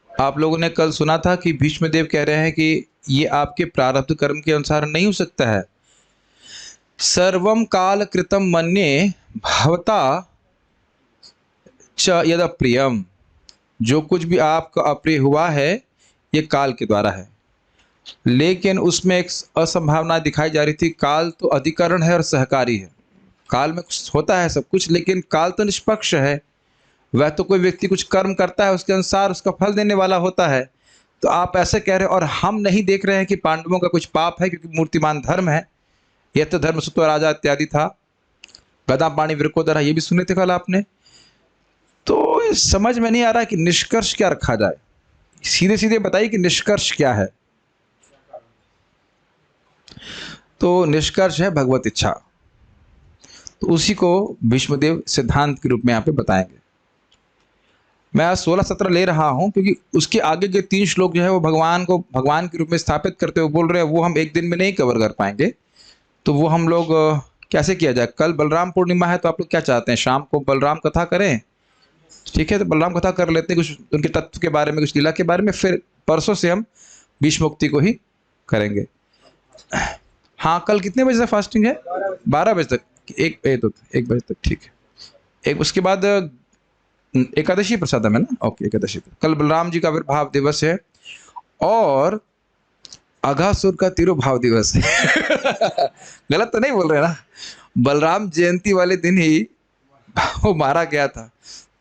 आप लोगों ने कल सुना था कि भीष्मदेव कह रहे हैं कि ये आपके प्रारब्ध कर्म के अनुसार नहीं हो सकता है। सर्वम काल कृतम मन्ये भवता च यद अप्रियम, जो कुछ भी आपका अप्रिय हुआ है ये काल के द्वारा है। लेकिन उसमें एक असंभावना दिखाई जा रही थी। काल तो अधिकरण है और सहकारी है। काल में कुछ होता है सब कुछ, लेकिन काल तो निष्पक्ष है। वह तो कोई व्यक्ति कुछ कर्म करता है उसके अनुसार उसका फल देने वाला होता है। तो आप ऐसे कह रहे हो और हम नहीं देख रहे हैं कि पांडवों का कुछ पाप है, क्योंकि मूर्तिमान धर्म है। यह तो धर्म सुतो राजा इत्यादि था, गदा पाणी वृकोदरा, ये भी सुने थे कल आपने। तो समझ में नहीं आ रहा कि निष्कर्ष क्या रखा जाए। सीधे सीधे बताइए कि निष्कर्ष क्या है। तो निष्कर्ष है भगवत इच्छा। तो उसी को भीष्मदेव सिद्धांत के रूप में यहाँ पे बताएंगे। मैं आज 16-17 ले रहा हूं क्योंकि उसके आगे के 3 श्लोक जो है वो भगवान को भगवान के रूप में स्थापित करते हुए बोल रहे हैं। वो हम एक दिन में नहीं कवर कर पाएंगे। तो वो हम लोग कैसे किया जाए। कल बलराम पूर्णिमा है, तो आप लोग क्या चाहते हैं, शाम को बलराम कथा करें? ठीक है, तो बलराम कथा कर लेते हैं, कुछ उनके तत्व के बारे में, कुछ लीला के बारे में। फिर परसों से हम भीष्मोक्ति को ही करेंगे। हाँ, कल कितने बजे से फास्टिंग है? 12 बजे तक। 1 बजे तक, ठीक है। एक उसके बाद एकादशी प्रसादम है ना। ओके, एकादशी। कल बलराम जी का आविर्भाव दिवस है और अघासुर का तिरुभाव दिवस है। गलत तो नहीं बोल रहे ना? बलराम जयंती वाले दिन ही वो मारा गया था।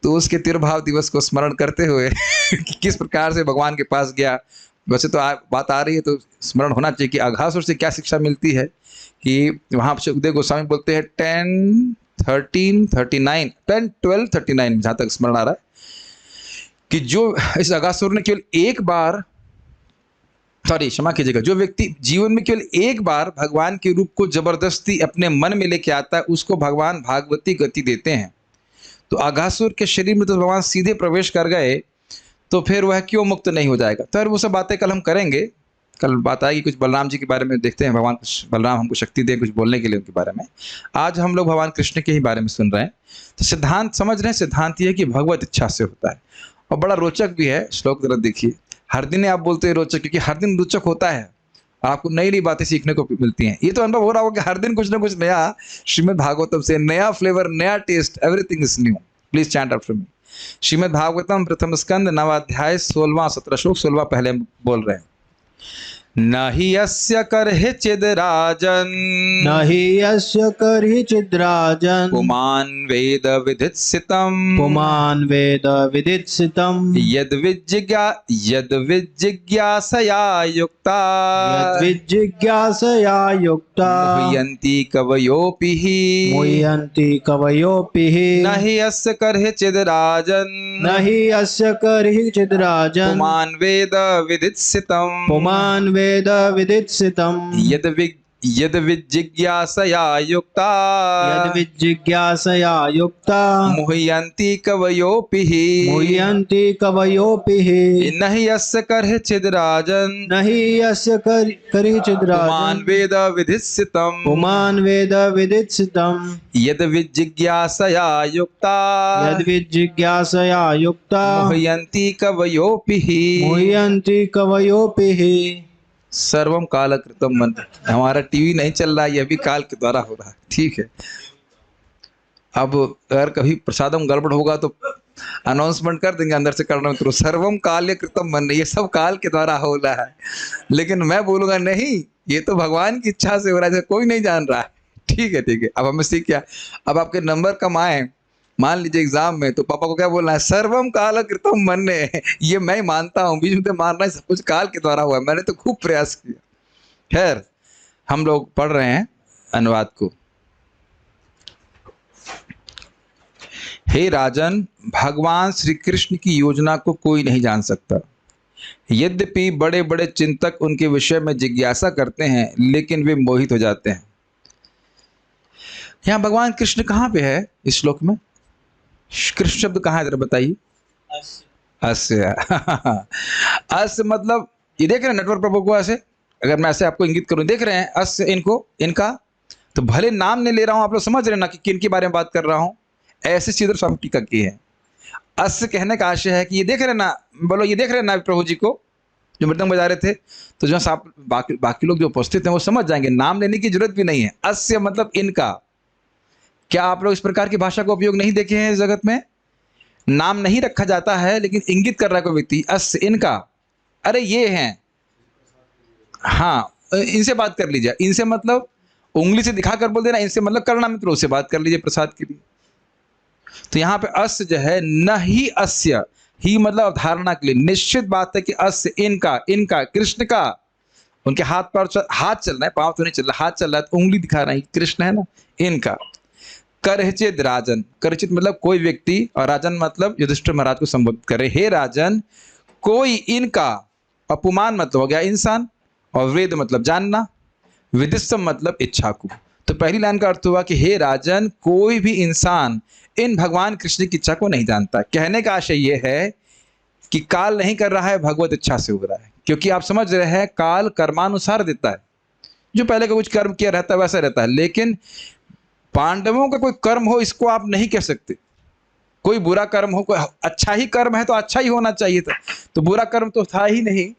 तो उसके तिरुभाव दिवस को स्मरण करते हुए कि किस प्रकार से भगवान के पास गया। वैसे तो बात आ रही है तो स्मरण होना चाहिए कि अघासुर से क्या शिक्षा मिलती है। कि वहाँ सुखदेव गोस्वामी बोलते हैं 10, 13, 39, 10, 12, 39, जहाँ तक स्मरण आ रहा है कि जो इस अघासुर ने केवल एक बार, क्षमा कीजिएगा, जो व्यक्ति जीवन में केवल एक बार भगवान के रूप को जबरदस्ती अपने मन में लेके आता है उसको भगवान भागवती गति देते हैं। तो अघासुर के शरीर में तो भगवान सीधे प्रवेश कर गए, तो फिर वह क्यों मुक्त नहीं हो जाएगा। तो वो सब बातें कल हम करेंगे। कल बात आएगी कुछ बलराम जी के बारे में, देखते हैं भगवान कुछ बलराम हमको शक्ति दें कुछ बोलने के लिए उनके बारे में। आज हम लोग भगवान कृष्ण के ही बारे में सुन रहे हैं। तो सिद्धांत समझ रहे हैं। सिद्धांत ये है कि भगवत इच्छा से होता है और बड़ा रोचक भी है। श्लोक जरा देखिए। हर दिन आप बोलते हैं रोचक, क्योंकि हर दिन रोचक होता है, आपको नई नई बातें सीखने को मिलती हैं। ये तो अनुभव हो रहा होगा कि हर दिन कुछ ना कुछ नया श्रीमद् भागवतम से, नया फ्लेवर, नया taste, everything is new. Please chant after me. Shrimad Bhagavatam प्रथम स्कंद 9वां अध्याय 16वां 17 श्लोक। 16वां पहले बोल रहे हैं। नहि यस्य कर्हिचिद् राजन्, नहि यस्य कर्हिचिद् राजन्, पुमान् वेद विधित्सितम्, पुमान् वेद विदित्सितम्, यद्विजिज्ञासया युक्ता, यद्विजिज्ञासया युक्ता, मुह्यन्ति कवयोऽपि हि, मुह्यन्ति कवयोऽपि हि, नहि यस्य कर्हिचिद् राजन्, नहि यस्य कर्हिचिद् राजन्, पुमान् वेद विदित्सितम्, पुमान् वेद विदित्सितम्, यद्विजिज्ञासया युक्ता, यद्विजिज्ञासया युक्ता, मुह्यन्ति कवयोऽपि हि, मुह्यन्ति कवयोऽपि हि, नहि यस्य कर्हिचिद् राजन्, नहि यस्य कर्हिचिद् राजन्, पुमान् वेद विधित्सितम्, पुमान् वेद विदित्सितम्, यद्विजिज्ञासया युक्ता, यद्विजिज्ञासया युक्ता, मुह्यन्ति कवयोऽपि हि, मुह्यन्ति कवयोऽपि हि। सर्वम काल कृतम मन। हमारा टीवी नहीं चल रहा है, यह भी काल के द्वारा हो रहा है। ठीक है। अब अगर कभी प्रसादम गड़बड़ होगा तो अनाउंसमेंट कर देंगे अंदर से, करना करो सर्वम काल कृतम मन, ये सब काल के द्वारा हो रहा है। लेकिन मैं बोलूंगा नहीं, ये तो भगवान की इच्छा से हो रहा है, कोई नहीं जान रहा है। ठीक है, ठीक है। अब हमें सीख क्या, अब आपके नंबर कम आए मान लीजिए एग्जाम में, तो पापा को क्या बोलना है, सर्वम काल कृतम मन्ये। ये मैं मानता हूँ, बीच में मारना है, सब कुछ काल के द्वारा हुआ है, मैंने तो खूब प्रयास किया। खैर, हम लोग पढ़ रहे हैं अनुवाद को। हे राजन, भगवान श्री कृष्ण की योजना को कोई नहीं जान सकता। यद्यपि बड़े बड़े चिंतक उनके विषय में जिज्ञासा करते हैं, लेकिन वे मोहित हो जाते हैं। यहाँ भगवान कृष्ण कहाँ पे है इस श्लोक में? कृष्ण शब्द कहाँ है, जरा बताइए। अस्य। अस्य मतलब ये देख रहे हैं नेटवर्क प्रभु को, ऐसे अगर मैं ऐसे आपको इंगित करूं, देख रहे हैं अस्य, इनको, इनका, तो भले नाम नहीं ले रहा हूं, आप लोग समझ रहे हैं ना कि किन के बारे में बात कर रहा हूं। ऐसे श्रीधर स्वामी टीका की है। अस्य कहने का आशय है कि ये देख रहे ना, बोलो ये देख रहे ना प्रभु जी को जो मृदंग बजा रहे थे, तो जो साहब बाकी लोग जो उपस्थित हैं वो समझ जाएंगे, नाम लेने की जरूरत भी नहीं है। अस्य मतलब इनका। क्या आप लोग इस प्रकार की भाषा का उपयोग नहीं देखे हैं इस जगत में? नाम नहीं रखा जाता है लेकिन इंगित कर रहा है कोई व्यक्ति, अस्य इनका, अरे ये हैं, हाँ इनसे बात कर लीजिए। इनसे मतलब उंगली से दिखाकर बोल देना, इनसे मतलब करना मित्रों से बात कर लीजिए प्रसाद के लिए। तो यहाँ पे अस्य जो है, न ही अस्य, ही मतलब अवधारणा के लिए, निश्चित बात है कि अस्य इनका, इनका कृष्ण का। उनके हाथ पर हाथ चल रहा है, पांव तो नहीं चल रहा, हाथ चल रहा है तो उंगली दिखा रहा है, कृष्ण है ना, इनका। करहिचित राजन, करहिचित मतलब कोई व्यक्ति, और राजन मतलब युधिष्ठिर महाराज को संबोधित करे, हे राजन कोई इनका, अपमान मतलब हो गया इंसान, और वेद मतलब जानना, विदिष्टम मतलब इच्छा को। तो पहली लाइन का अर्थ हुआ कि हे राजन कोई भी इंसान इन भगवान कृष्ण की इच्छा को नहीं जानता। कहने का आशय यह है कि काल नहीं कर रहा है, भगवत इच्छा से हो रहा है। क्योंकि आप समझ रहे हैं काल कर्मानुसार देता है, जो पहले का कुछ कर्म किया रहता है वैसा रहता है। लेकिन पांडवों का कोई कर्म हो इसको आप नहीं कह सकते। कोई बुरा कर्म हो, कोई अच्छा ही कर्म है तो अच्छा ही होना चाहिए था, तो बुरा कर्म तो था ही नहीं।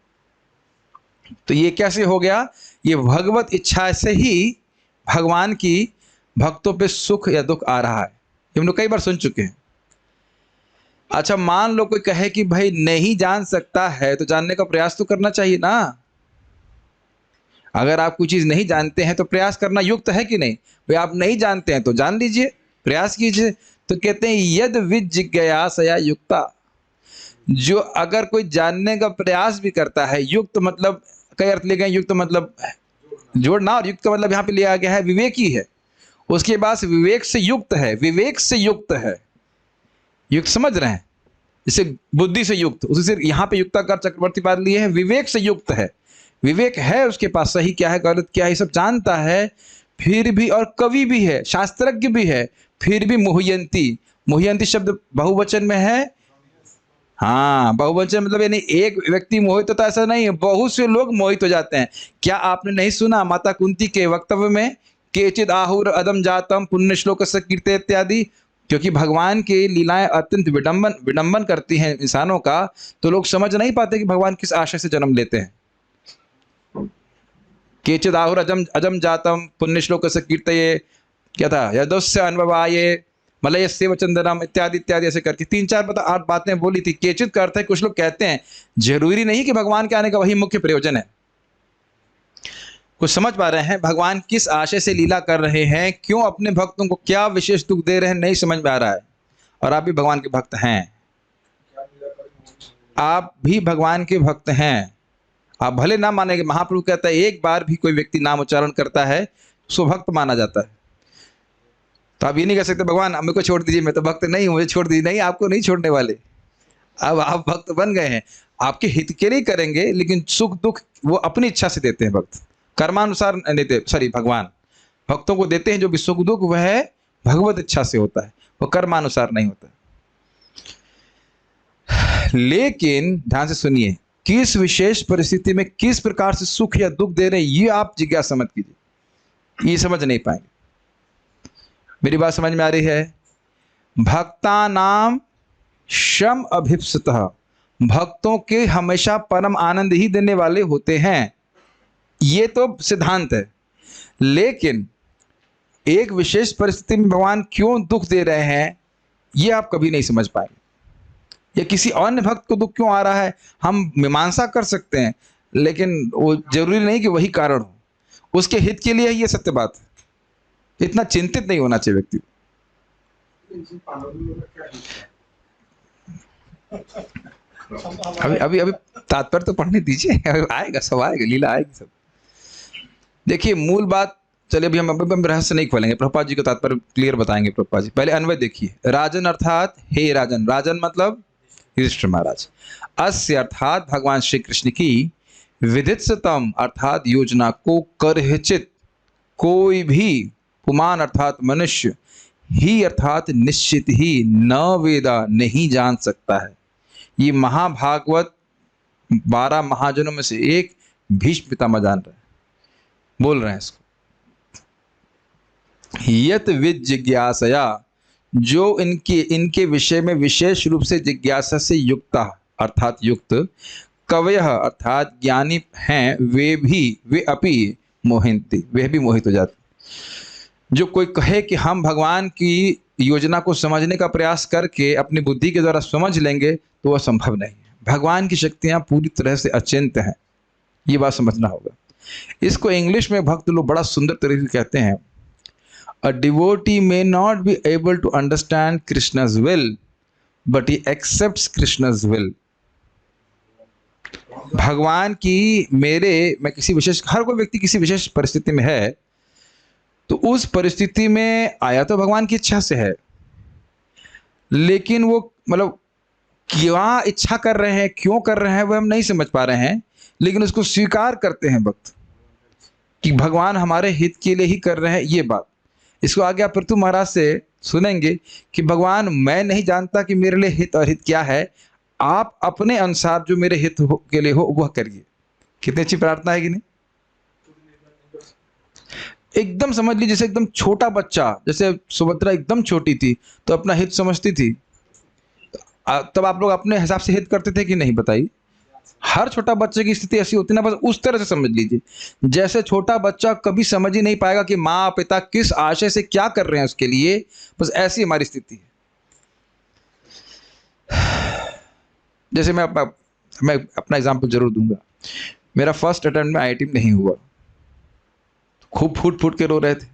तो ये कैसे हो गया? ये भगवत इच्छा से ही भगवान की भक्तों पे सुख या दुख आ रहा है। ये हम लोग कई बार सुन चुके हैं। अच्छा मान लो कोई कहे कि भाई नहीं जान सकता है तो जानने का प्रयास तो करना चाहिए ना। अगर आप कोई चीज नहीं जानते हैं तो प्रयास करना युक्त है कि नहीं? भाई आप नहीं जानते हैं तो जान लीजिए, प्रयास कीजिए। तो कहते हैं यद विजिज्ञासया युक्ता, जो अगर कोई जानने का प्रयास भी करता है, युक्त मतलब कई अर्थ लिए गए, युक्त मतलब जोड़ना, और युक्त का मतलब यहाँ पे लिया गया है विवेकी है, उसके पास विवेक से युक्त है, विवेक से युक्त है, युक्त समझ रहे हैं, जैसे बुद्धि से युक्त, उसी से यहाँ पे युक्ता कर चक्रवर्ती पाद लिए है, विवेक से युक्त है, विवेक है उसके पास, सही क्या है गलत क्या है ये सब जानता है, फिर भी, और कवि भी है, शास्त्रज्ञ भी है, फिर भी मुह्यंती, मुह्यंती शब्द बहुवचन में है। हाँ बहुवचन मतलब यानी एक व्यक्ति मोहित होता, ऐसा नहीं है, बहुत से लोग मोहित हो जाते हैं। क्या आपने नहीं सुना माता कुंती के वक्तव्य में, केचिद आहुर अदम जातम पुण्य श्लोक से कीर्ते इत्यादि? क्योंकि भगवान की लीलाएं अत्यंत विडंबन करती हैं इंसानों का, तो लोग समझ नहीं पाते कि भगवान किस आशय से जन्म लेते हैं। केचिद आहुर अजम जातम पुण्य श्लोक से कीर्तये, क्या था, यदोस्य अनुभवाये मलय सेव चंद्रम इत्यादि इत्यादि, ऐसे करके 3-4 बातें बोली थी। केचित का अर्थ है, कुछ लोग कहते हैं जरूरी नहीं कि भगवान के आने का वही मुख्य प्रयोजन है। कुछ समझ पा रहे हैं भगवान किस आशय से लीला कर रहे हैं, क्यों अपने भक्तों को क्या विशेष दुख दे रहे हैं, नहीं समझ में आ रहा है। और आप भी भगवान के भक्त हैं, आप भी भगवान के भक्त हैं। आप भले ना मानेंगे, महाप्रभु कहता है एक बार भी कोई व्यक्ति नाम उच्चारण करता है उसको भक्त माना जाता है। तो आप ये नहीं कह सकते भगवान मेरे को छोड़ दीजिए, मैं तो भक्त नहीं हूं, मुझे छोड़ दीजिए। नहीं, आपको नहीं छोड़ने वाले। अब आप भक्त बन गए हैं, आपके हित के लिए करेंगे, लेकिन सुख दुख वो अपनी इच्छा से देते हैं। भक्त कर्मानुसार देते, सॉरी भगवान भक्तों को देते हैं जो भी सुख दुख वह भगवत इच्छा से होता है, वो कर्मानुसार नहीं होता। लेकिन ध्यान से सुनिए, किस विशेष परिस्थिति में किस प्रकार से सुख या दुख दे रहे हैं ये आप जिज्ञासा मत कीजिए, ये समझ नहीं पाएंगे। मेरी बात समझ में आ रही है? भक्ता नाम शम अभिप्सतः, भक्तों के हमेशा परम आनंद ही देने वाले होते हैं, ये तो सिद्धांत है। लेकिन एक विशेष परिस्थिति में भगवान क्यों दुख दे रहे हैं ये आप कभी नहीं समझ पाएंगे। या किसी अन्य भक्त को दुख क्यों आ रहा है हम मीमांसा कर सकते हैं, लेकिन वो जरूरी नहीं कि वही कारण हो, उसके हित के लिए ये सत्य बात है। इतना चिंतित नहीं होना चाहिए व्यक्ति। अभी तात्पर्य तो पढ़ने दीजिए, आएगा सब, आएगा लीला आएगी सब। देखिए मूल बात, चलिए अभी हम रहस्य नहीं खोलेंगे, प्रभुपाद जी को तात्पर्य क्लियर बताएंगे प्रभुपाद जी। पहले अन्वय देखिए, राजन अर्थात हे राजन, राजन मतलब युधिष्ठिर महाराज, अस्य अर्थात भगवान श्री कृष्ण की विदितम अर्थात योजना को, करहिचित कोई भी, पुमान अर्थात मनुष्य, ही अर्थात निश्चित ही, न वेदा नहीं जान सकता है। ये महाभागवत 12 महाजनों में से एक भीष्म पितामह जान रहे हैं, बोल रहे हैं इसको। यत विद जिज्ञासया, जो इनके विषय में विशेष रूप से जिज्ञासा से युक्ता अर्थात युक्त कवयः अर्थात ज्ञानी हैं, वे अपि मोहिंति, वे भी मोहित हो जाते। जो कोई कहे कि हम भगवान की योजना को समझने का प्रयास करके अपनी बुद्धि के द्वारा समझ लेंगे, तो वह संभव नहीं है। भगवान की शक्तियां पूरी तरह से अचिंत्य हैं, ये बात समझना होगा। इसको इंग्लिश में भक्त लोग बड़ा सुंदर तरीके से कहते हैं, a devotee may not be able to understand Krishna's will but he accepts Krishna's will. भगवान की मैं किसी विशेष, हर कोई व्यक्ति किसी विशेष परिस्थिति में है, तो उस परिस्थिति में आया तो भगवान की इच्छा से है, लेकिन वो मतलब क्या इच्छा कर रहे हैं, क्यों कर रहे हैं, वो हम नहीं समझ पा रहे हैं, लेकिन उसको स्वीकार करते हैं भक्त कि भगवान हमारे हित के लिए ही कर रहे हैं। ये बात, इसको आगे आप पृथु महाराज से सुनेंगे कि भगवान मैं नहीं जानता कि मेरे लिए हित और हित क्या है, आप अपने अनुसार जो मेरे हित के लिए हो वह करिए। कितनी अच्छी प्रार्थना है कि नहीं। एकदम समझ लीजिए, जैसे एकदम छोटा बच्चा, जैसे सुभद्रा एकदम छोटी थी तो अपना हित समझती थी, तब आप लोग अपने हिसाब से हित करते थे कि नहीं, बताइए। हर छोटा बच्चे की स्थिति ऐसी होती है ना, बस उस तरह से समझ लीजिए। जैसे छोटा बच्चा कभी समझ ही नहीं पाएगा कि माँ पिता किस आशय से क्या कर रहे हैं उसके लिए, बस ऐसी हमारी स्थिति है। जैसे मैं अपना एग्जाम्पल जरूर दूंगा। मेरा फर्स्ट अटेम्प्ट में IIT में नहीं हुआ, खूब फूट फूट के रो रहे थे,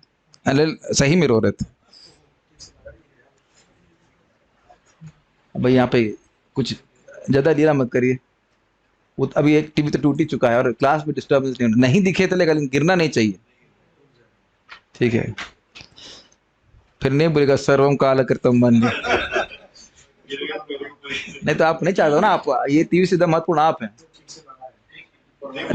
सही में रो रहे थे। भाई यहाँ पे कुछ ज़्यादा लीला मत करिए, वो अभी एक टीवी तो टूट ही चुका है और क्लास में डिस्टर्बेंस नहीं दिखे थे, लेकिन गिरना नहीं चाहिए, ठीक है। फिर नहीं बोलेगा सर्वम काल कृतम मन, नहीं तो आप नहीं चाहते ना, आप ये टीवी से महत्वपूर्ण आप हैं,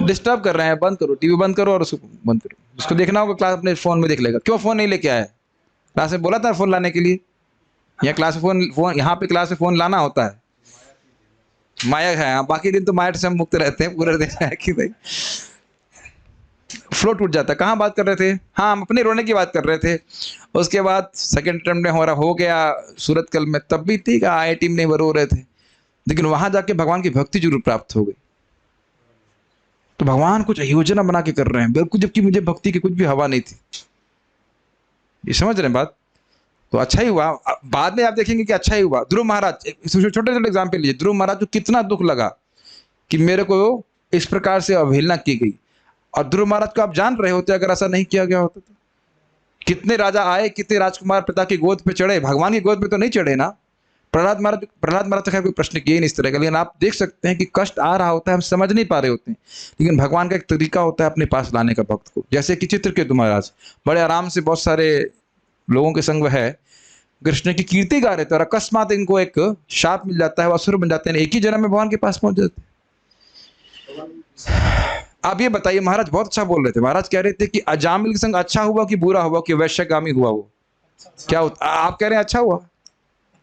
डिस्टर्ब कर रहे हैं, बंद करो, टीवी बंद करो और उसको बंद करो। उसको देखना होगा क्लास अपने फोन में देख लेगा। क्यों फोन नहीं लेके आया? क्लास में बोला था फोन लाने के लिए, यहाँ क्लास में फोन यहाँ पे क्लास में फोन लाना होता है, माया है। बाकी दिन तो माया से हम मुक्त रहते हैं पूरे दिन है कि भाई फ्लो टूट जाता है। कहाँ बात कर रहे थे? हाँ, हम अपने रोने की बात कर रहे थे। उसके बाद सेकंड अटेम्प्ट में हमारा हो गया सूरतकल में, तब भी ठीक है, IIT में वो रो रहे थे, लेकिन वहां जाके भगवान की भक्ति जरूर प्राप्त हो गई। तो भगवान कुछ योजना बना के कर रहे हैं बिल्कुल, जबकि मुझे भक्ति की कुछ भी हवा नहीं थी। ये समझ रहे हैं बात? तो अच्छा ही हुआ, बाद में आप देखेंगे कि अच्छा ही हुआ। ध्रुव महाराज, छोटे छोटे एग्जाम्पल लीजिए। ध्रुव महाराज को कितना दुख लगा कि मेरे को इस प्रकार से अवहेलना की गई, और ध्रुव महाराज को आप जान रहे होते अगर ऐसा नहीं किया गया होता तो। कितने राजा आए, कितने राजकुमार पिता की गोद पे चढ़े, भगवान की गोद पे तो नहीं चढ़े ना। प्रहलाद महाराज तो खैर कोई प्रश्न किए नहीं इस तरह का, लेकिन आप देख सकते हैं कि कष्ट आ रहा होता है, हम समझ नहीं पा रहे होते हैं, लेकिन भगवान का एक तरीका होता है अपने पास लाने का भक्त को। जैसे कि चित्रकेतु महाराज बड़े आराम से बहुत सारे लोगों के संग है कृष्ण की कीर्ति गा रहे थे, और अकस्मात इनको एक शाप मिल जाता है, वह असुर बन जाते हैं, एक ही जन्म में भगवान के पास पहुंच जाते हैं। आप ये बताइए, महाराज बहुत अच्छा बोल रहे थे। महाराज कह रहे थे कि अजामिल के संग अच्छा हुआ कि बुरा हुआ, कि वैश्यगामी हुआ, वो क्या होता? आप कह रहे हैं अच्छा हुआ।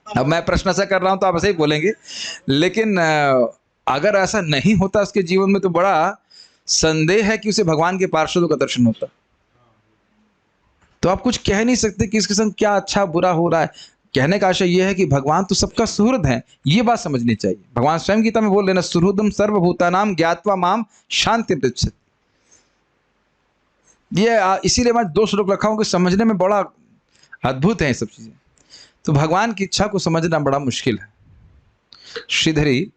अब मैं प्रश्न ऐसा कर रहा हूं तो आप ऐसे ही बोलेंगे, लेकिन अगर ऐसा नहीं होता उसके जीवन में, तो बड़ा संदेह है कि उसे भगवान के पार्षदों का दर्शन होता। तो आप कुछ कह नहीं सकते कि इसके संग क्या अच्छा बुरा हो रहा है। कहने का आशय यह है कि भगवान तो सबका सुहृद है, ये बात समझनी चाहिए। भगवान स्वयं गीता में बोल रहे ना, सुहृदम सर्वभूतानाम ज्ञात्वा माम शांति पृच्छति। ये इसीलिए मैं 2 श्लोक रखा हूं कि समझने में बड़ा अद्भुत है ये सब चीजें। तो भगवान की इच्छा को समझना बड़ा मुश्किल है। श्रीधरी,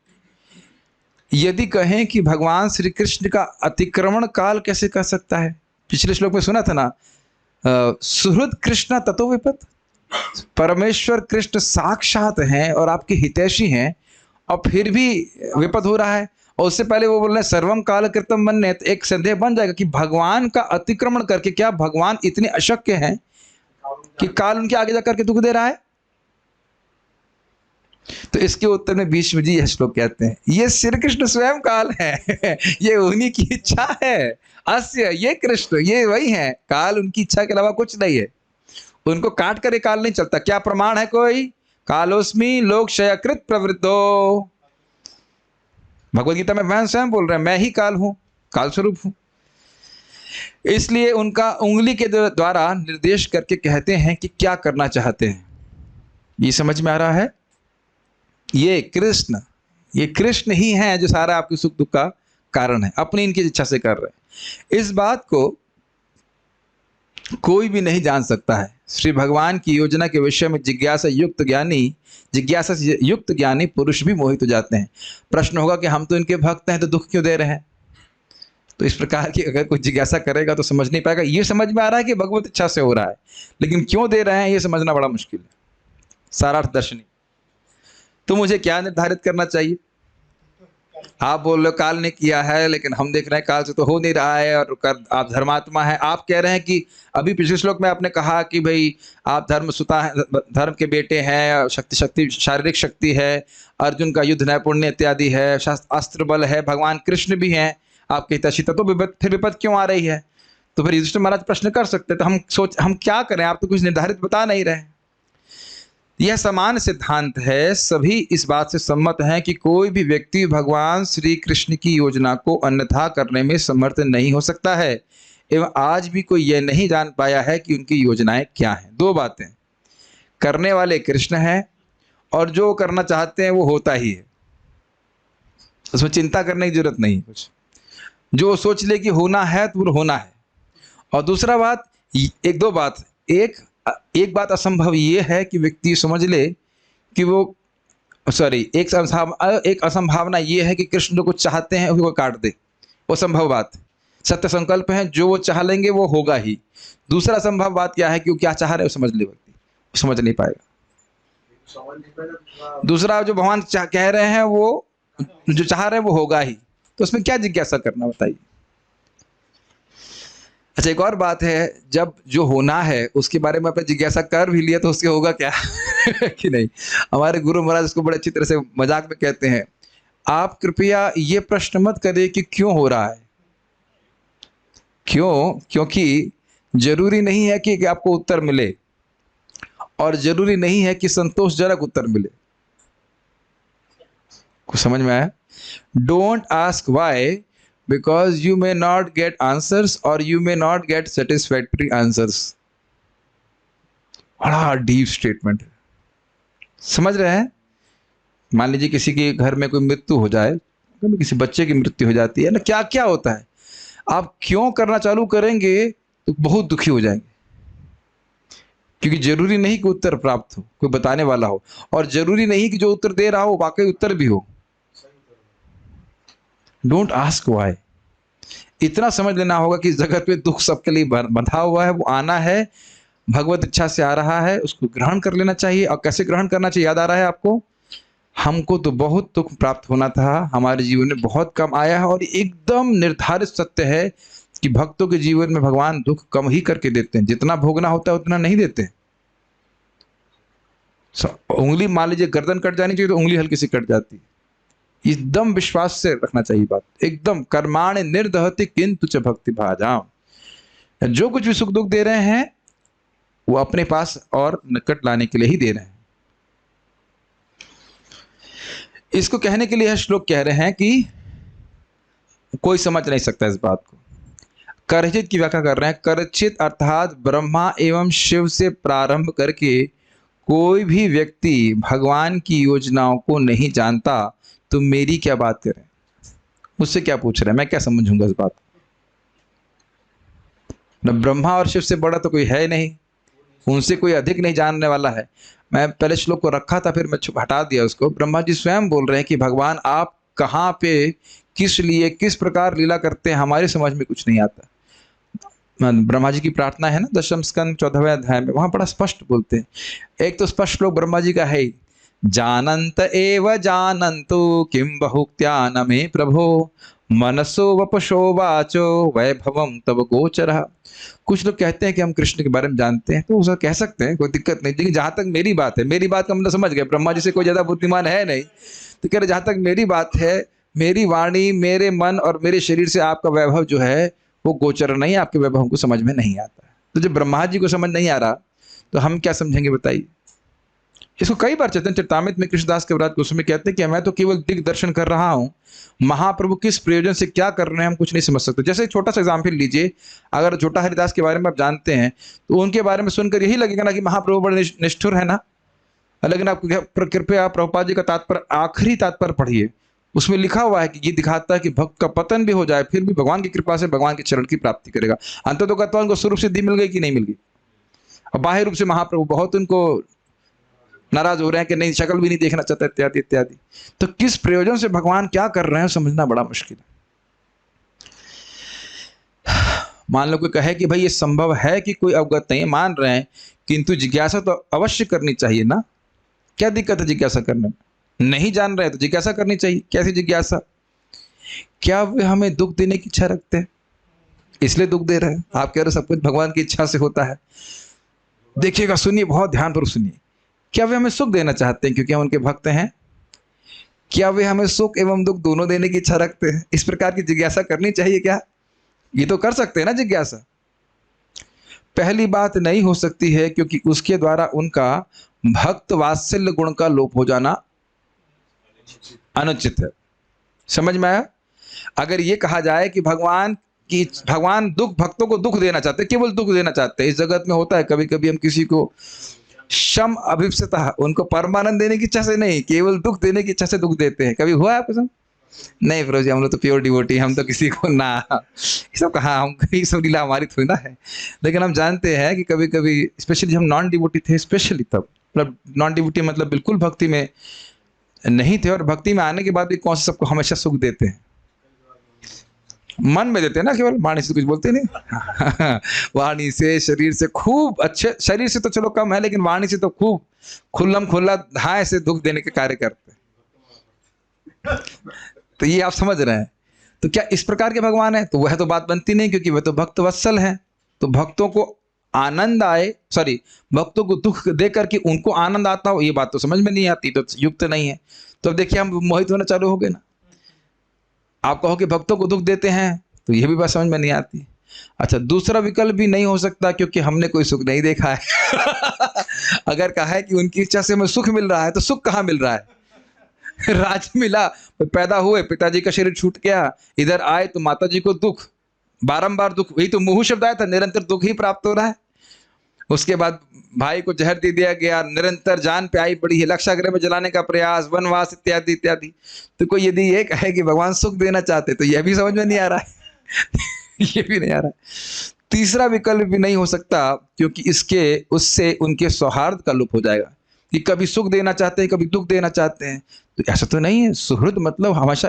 यदि कहें कि भगवान श्री कृष्ण का अतिक्रमण काल कैसे कर सकता है, पिछले श्लोक में सुना था ना, सुहृद कृष्ण ततो विपत। परमेश्वर कृष्ण साक्षात हैं और आपके हितैषी हैं, और फिर भी विपद हो रहा है। और उससे पहले वो बोल रहे हैं सर्वम काल कृतम मन्ये। तो एक संदेह बन जाएगा कि भगवान का अतिक्रमण करके क्या भगवान इतने अशक्य हैं कि काल उनके आगे जाकर के दुख दे रहा है? तो इसके उत्तर में भीष्म जी यह श्लोक कहते हैं, ये श्री कृष्ण स्वयं काल है ये उन्हीं की इच्छा है। अस्य, ये कृष्ण, ये वही है, काल उनकी इच्छा के अलावा कुछ नहीं है। उनको काट कर ये काल नहीं चलता। क्या प्रमाण है कोई? कालोस्मि लोक क्षयकृत प्रवृत्तो। भगवद गीता में भगवान स्वयं बोल रहे हैं, मैं ही काल हूं, काल स्वरूप हूं। इसलिए उनका उंगली के द्वारा निर्देश करके कहते हैं कि क्या करना चाहते हैं। ये समझ में आ रहा है? ये कृष्ण ही हैं जो सारा आपके सुख दुख का कारण है, अपनी इनकी इच्छा से कर रहे हैं। इस बात को कोई भी नहीं जान सकता है। श्री भगवान की योजना के विषय में जिज्ञासा से युक्त ज्ञानी पुरुष भी मोहित हो जाते हैं। प्रश्न होगा कि हम तो इनके भक्त हैं तो दुख क्यों दे रहे हैं? तो इस प्रकार की अगर कोई जिज्ञासा करेगा तो समझ नहीं पाएगा। ये समझ में आ रहा है कि भगवत इच्छा से हो रहा है, लेकिन क्यों दे रहे हैं ये समझना बड़ा मुश्किल है। सारार्थ दर्शनी। तो मुझे क्या निर्धारित करना चाहिए? आप बोल रहे हो काल ने किया है, लेकिन हम देख रहे हैं काल से तो हो नहीं रहा है, और आप धर्मात्मा हैं। आप कह रहे हैं कि अभी पिछले श्लोक में आपने कहा कि भाई आप धर्मसुता है, धर्म के बेटे हैं, शक्ति शारीरिक शक्ति है, अर्जुन का युद्ध नैपुण्य इत्यादि है, अस्त्र बल है, भगवान कृष्ण भी हैं आपके हितैषी, तो फिर विपद क्यों आ रही है? तो फिर युधिष्ठिर महाराज प्रश्न कर सकते, तो हम क्या करें? आप तो कुछ निर्धारित बता नहीं रहे। यह समान सिद्धांत है। सभी इस बात से सम्मत हैं कि कोई भी व्यक्ति भगवान श्री कृष्ण की योजना को अन्यथा करने में समर्थ नहीं हो सकता है, एवं आज भी कोई यह नहीं जान पाया है कि उनकी योजनाएं क्या हैं। दो बातें, करने वाले कृष्ण हैं और जो करना चाहते हैं वो होता ही है, उसमें चिंता करने की जरूरत नहीं कुछ। जो सोच ले कि होना है तो वो होना है। और दूसरा बात, एक बात असंभव ये है कि व्यक्ति समझ ले कि एक असंभावना ये है कि कृष्ण जो कुछ चाहते हैं उसको काट दे, वो संभव बात। सत्य संकल्प है, जो वो चाह लेंगे वो होगा ही। दूसरा संभव बात क्या है कि वो क्या चाह रहे हैं वो समझ ले, व्यक्ति समझ नहीं पाएगा। दूसरा जो भगवान कह रहे हैं वो जो चाह रहे हैं वो होगा ही, तो उसमें क्या जिज्ञासा करना, बताइए। अच्छा, एक और बात है, जब जो होना है उसके बारे में आपने जिज्ञासा कर भी लिया तो उसके होगा क्या कि नहीं। हमारे गुरु महाराज इसको बड़े अच्छी तरह से मजाक में कहते हैं, आप कृपया ये प्रश्न मत करिए कि क्यों हो रहा है। क्योंकि जरूरी नहीं है कि आपको उत्तर मिले, और जरूरी नहीं है कि संतोषजनक उत्तर मिले। कुछ समझ में आया? Don't ask why, because you may not get answers or you may not get satisfactory answers। बड़ा डीप स्टेटमेंट है, समझ रहे हैं? मान लीजिए किसी के घर में कोई मृत्यु हो जाए, किसी बच्चे की मृत्यु हो जाती है ना, क्या क्या होता है, आप क्यों करना चालू करेंगे तो बहुत दुखी हो जाएंगे, क्योंकि जरूरी नहीं कि उत्तर प्राप्त हो, कोई बताने वाला हो, और जरूरी नहीं कि जो उत्तर दे रहा हो वाकई उत्तर भी हो। Don't ask why. इतना समझ लेना होगा कि इस जगत पे दुख सबके लिए बंधा हुआ है, वो आना है, भगवत इच्छा से आ रहा है, उसको ग्रहण कर लेना चाहिए। और कैसे ग्रहण करना चाहिए, याद आ रहा है आपको? हमको तो बहुत दुख प्राप्त होना था, हमारे जीवन में बहुत कम आया है, और एकदम निर्धारित सत्य है कि भक्तों के जीवन में भगवान दुख कम ही करके देते हैं, जितना भोगना होता है उतना नहीं देते। उंगली मान लीजिए गर्दन कट जानी चाहिए तो उंगली हल्की सी कट जाती है। एकदम विश्वास से रखना चाहिए बात, एकदम कर्माणि निर्दहति किंतु च भक्ति भाजाम। जो कुछ भी सुख दुख दे रहे हैं वो अपने पास और निकट लाने के लिए ही दे रहे हैं। इसको कहने के लिए यह श्लोक कह रहे हैं कि कोई समझ नहीं सकता इस बात को। करचित की व्याख्या कर रहे हैं, करचित अर्थात ब्रह्मा एवं शिव से प्रारंभ करके कोई भी व्यक्ति भगवान की योजनाओं को नहीं जानता, तो मेरी क्या बात करें, मुझसे क्या पूछ रहे हैं, मैं क्या समझूंगा इस बात को। न ब्रह्मा और शिव से बड़ा तो कोई है नहीं, उनसे कोई अधिक नहीं जानने वाला है। मैं पहले श्लोक को रखा था, फिर मैं हटा दिया उसको। ब्रह्मा जी स्वयं बोल रहे हैं कि भगवान आप कहाँ पे, किस लिए, किस प्रकार लीला करते हैं, हमारी समझ में कुछ नहीं आता। ब्रह्मा जी की प्रार्थना है ना, दशम स्कंद 14वें अध्याय में, वहां बड़ा स्पष्ट बोलते हैं। एक तो स्पष्ट श्लोक ब्रह्मा जी का है, जानंत एव जानन्तु किं बहुक्त्या न मे प्रभो मनसो वपशो वाचो वैभवम तब गोचरः। कुछ लोग कहते हैं कि हम कृष्ण के बारे में जानते हैं, तो उसका कह सकते हैं, कोई दिक्कत नहीं। लेकिन जहां तक मेरी बात है, मेरी बात का मतलब समझ गए, ब्रह्मा जी से कोई ज्यादा बुद्धिमान है नहीं, तो कह रहे जहां तक मेरी बात है, मेरी वाणी, मेरे मन और मेरे शरीर से आपका वैभव जो है वो गोचर नहीं, आपके वैभव हमको समझ में नहीं आता। तो जब ब्रह्मा जी को समझ नहीं आ रहा तो हम क्या समझेंगे, बताइए। इसको कई बार चैतन्य चरितामृत में कृष्णदास कविराज गोस्वामी कहते हैं कि मैं तो केवल दिग्दर्शन कर रहा हूं, महाप्रभु किस प्रयोजन से क्या कर रहे हैं हम कुछ नहीं समझ सकते। जैसे एक छोटा सा एग्जाम्पल लीजिए, अगर छोटा हरिदास के बारे में आप जानते हैं तो उनके बारे में सुनकर यही लगेगा ना कि महाप्रभु बड़े निष्ठुर है ना, लेकिन आप कृपया प्रभुपाद जी का तात्पर्य, आखिरी तात्पर्य पढ़िए, उसमें लिखा हुआ है कि ये दिखाता है कि भक्त का पतन भी हो जाए फिर भी भगवान की कृपा से भगवान के चरण की प्राप्ति करेगा। अंत तो कहता उनको स्वरूप सिद्धि मिल गई कि नहीं मिल गई। और बाह्य रूप से महाप्रभु बहुत उनको नाराज हो रहे हैं कि नहीं, शक्ल भी नहीं देखना चाहता, इत्यादि इत्यादि। तो किस प्रयोजन से भगवान क्या कर रहे हैं समझना बड़ा मुश्किल है। मान लो कोई कहे कि भाई ये संभव है कि कोई अवगत नहीं है, मान रहे हैं, किंतु जिज्ञासा तो अवश्य करनी चाहिए ना। क्या दिक्कत है जिज्ञासा करने में? नहीं जान रहे तो जिज्ञासा करनी चाहिए। कैसी जिज्ञासा? क्या वे हमें दुख देने की इच्छा रखते हैं इसलिए दुख दे रहे हैं? आप कह रहे सब कुछ भगवान की इच्छा से होता है। देखिएगा, सुनिए, बहुत ध्यानपूर्वक सुनिए। क्या वे हमें सुख देना चाहते हैं क्योंकि हम उनके भक्त हैं? क्या वे हमें सुख एवं दुख दोनों देने की इच्छा रखते हैं? इस प्रकार की जिज्ञासा करनी चाहिए क्या? ये तो कर सकते हैं ना जिज्ञासा। पहली बात नहीं हो सकती है क्योंकि उसके द्वारा उनका भक्त वात्सल्य गुण का लोप हो जाना अनुचित है। समझ में आया? अगर ये कहा जाए कि भगवान दुख, भक्तों को दुख देना चाहते, केवल दुख देना चाहते हैं। इस जगत में होता है कभी कभी हम किसी को शम अभिप्सता, उनको परमानंद देने की इच्छा से नहीं, केवल दुख देने की इच्छा से दुख देते हैं। कभी हुआ है आपको संग? नहीं प्रभु जी, हम लोग तो प्योर डिवोटी, हम तो किसी को ना, ये सब कहा, हम ये सब लीला हमारी थोड़ी ना है। लेकिन हम जानते हैं कि कभी कभी, स्पेशली हम नॉन डिवोटी थे, स्पेशली तब, मतलब नॉन डिवोटी मतलब बिल्कुल भक्ति में नहीं थे, और भक्ति में आने के बाद भी कौन से सबको हमेशा सुख देते हैं? मन में देते हैं ना, केवल वाणी से कुछ बोलते नहीं। वाणी से, शरीर से खूब अच्छे, शरीर से तो चलो कम है, लेकिन वाणी से तो खूब खुल्लम खुल्ला धाए से दुख देने के कार्य करते हैं। तो ये आप समझ रहे हैं। तो क्या इस प्रकार के भगवान है? तो वह तो बात बनती नहीं, क्योंकि वह तो भक्त वत्सल है। तो भक्तों को आनंद आए, सॉरी, भक्तों को दुख दे करके उनको आनंद आता हो, ये बात तो समझ में नहीं आती, तो युक्त नहीं है। तो अब देखिए, हम मोहित होना चालू हो गए ना। आप कहो कि भक्तों को दुख देते हैं, तो यह भी बात समझ में नहीं आती। अच्छा, दूसरा विकल्प भी नहीं हो सकता क्योंकि हमने कोई सुख नहीं देखा है। अगर कहा है कि उनकी इच्छा से हमें सुख मिल रहा है, तो सुख कहाँ मिल रहा है? राज्य मिला, पैदा हुए, पिताजी का शरीर छूट गया, इधर आए तो माताजी को दुख, बारंबार दुख, वही तो मुहु शब्द आया था, निरंतर दुख ही प्राप्त हो रहा है। उसके बाद भाई को जहर दे दिया गया, निरंतर जान पे आई पड़ी है, लक्षागृह में जलाने का प्रयास, वनवास इत्यादि इत्यादि। तो कोई यदि ये कहे कि भगवान सुख देना चाहते, तो यह भी समझ में नहीं आ रहा है। ये भी नहीं आ रहा है। तीसरा विकल्प भी नहीं हो सकता क्योंकि इसके उससे उनके सौहार्द का लोप हो जाएगा कि कभी सुख देना चाहते हैं, कभी दुख देना चाहते हैं। तो ऐसा तो नहीं है। सुहृद मतलब हमेशा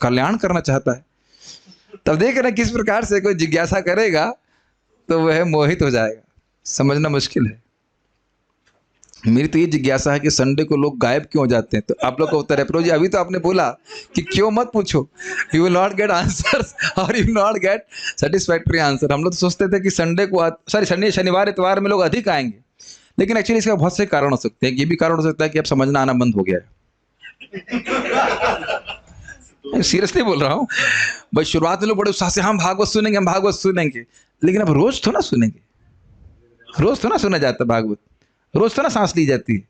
कल्याण करना चाहता है। तब देख रहे किस प्रकार से कोई जिज्ञासा करेगा तो वह मोहित हो जाएगा। समझना मुश्किल है। मेरी तो ये जिज्ञासा है कि संडे को लोग गायब क्यों हो जाते हैं। तो आप लोग का उत्तर है, प्रभु जी अभी तो आपने बोला कि क्यों मत पूछो, you will not get answer और you not get satisfactory answer. हम लोग तो सोचते थे कि संडे को, सॉरी, शनिवार इतवार में लोग अधिक आएंगे, लेकिन एक्चुअली इसका बहुत से कारण हो सकते हैं। ये भी कारण हो सकता है कि अब समझना आना बंद हो गया है। सीरियसली बोल रहा हूँ भाई। शुरुआत में लोग बड़े उत्साह से हम भागवत सुनेंगे, हम भागवत सुनेंगे, लेकिन अब रोज थोड़ा सुनेंगे, रोज थोड़ा सुना जाता भागवत, रोज थोड़ा सांस ली जाती है।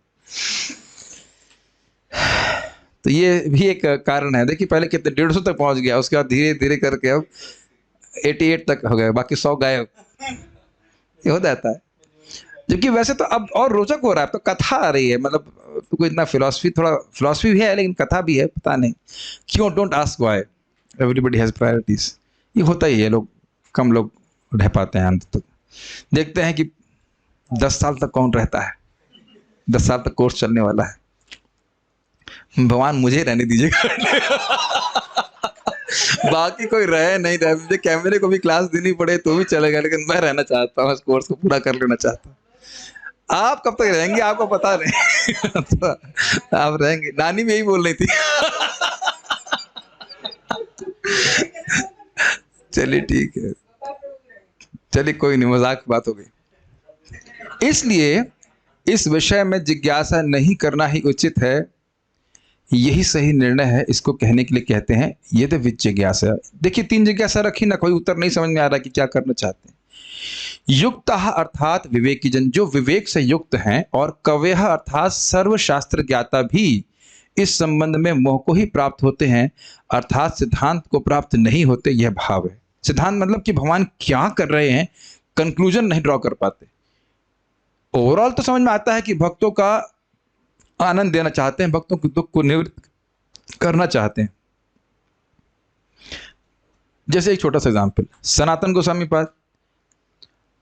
तो ये भी एक कारण है। देखिए पहले कितने 150 तक पहुंच गया, उसके बाद धीरे धीरे करके अब 88 तक हो गए, बाकी 100 गायब। ये हो जाता है। जबकि वैसे तो अब और रोचक हो रहा है, तो कथा आ रही है, मतलब तो कोई इतना फिलॉसफी, थोड़ा फिलॉसफी भी है लेकिन कथा भी है। पता नहीं क्यों, don't ask why, everybody has priorities. ये होता ही है, लोग कम लोग रह पाते हैं अंत तक। देखते हैं कि 10 साल तक कौन रहता है, 10 साल तक कोर्स चलने वाला है। भगवान मुझे रहने दीजिएगा। बाकी कोई रहे नहीं रहे, मुझे कैमरे को भी क्लास देनी पड़े तो भी चलेगा, लेकिन मैं रहना चाहता हूँ, इस कोर्स को पूरा कर लेना चाहता हूँ। आप कब तक रहेंगे आपको पता नहीं। तो आप रहेंगे। नानी में यही बोल रही थी। चलिए ठीक है, चलिए कोई नहीं, मजाक की बात हो गई। इसलिए इस विषय में जिज्ञासा नहीं करना ही उचित है, यही सही निर्णय है। इसको कहने के लिए कहते हैं ये तो विच जिज्ञासा। देखिए 3 जिज्ञासा रखी ना, कोई उत्तर नहीं समझ में आ रहा कि क्या करना चाहते हैं। युक्तः अर्थात विवेकी जन, जो विवेक से युक्त हैं, और कवयः अर्थात सर्वशास्त्र ज्ञाता भी इस संबंध में मोह को ही प्राप्त होते हैं, अर्थात सिद्धांत को प्राप्त नहीं होते। यह भाव है। सिद्धांत मतलब कि भगवान क्या कर रहे हैं, कंक्लूजन नहीं ड्रॉ कर पाते। ओवरऑल तो समझ में आता है कि भक्तों का आनंद देना चाहते हैं, भक्तों के दुख को निवृत्त करना चाहते हैं। जैसे एक छोटा सा एग्जाम्पल, सनातन गोस्वामी पाद,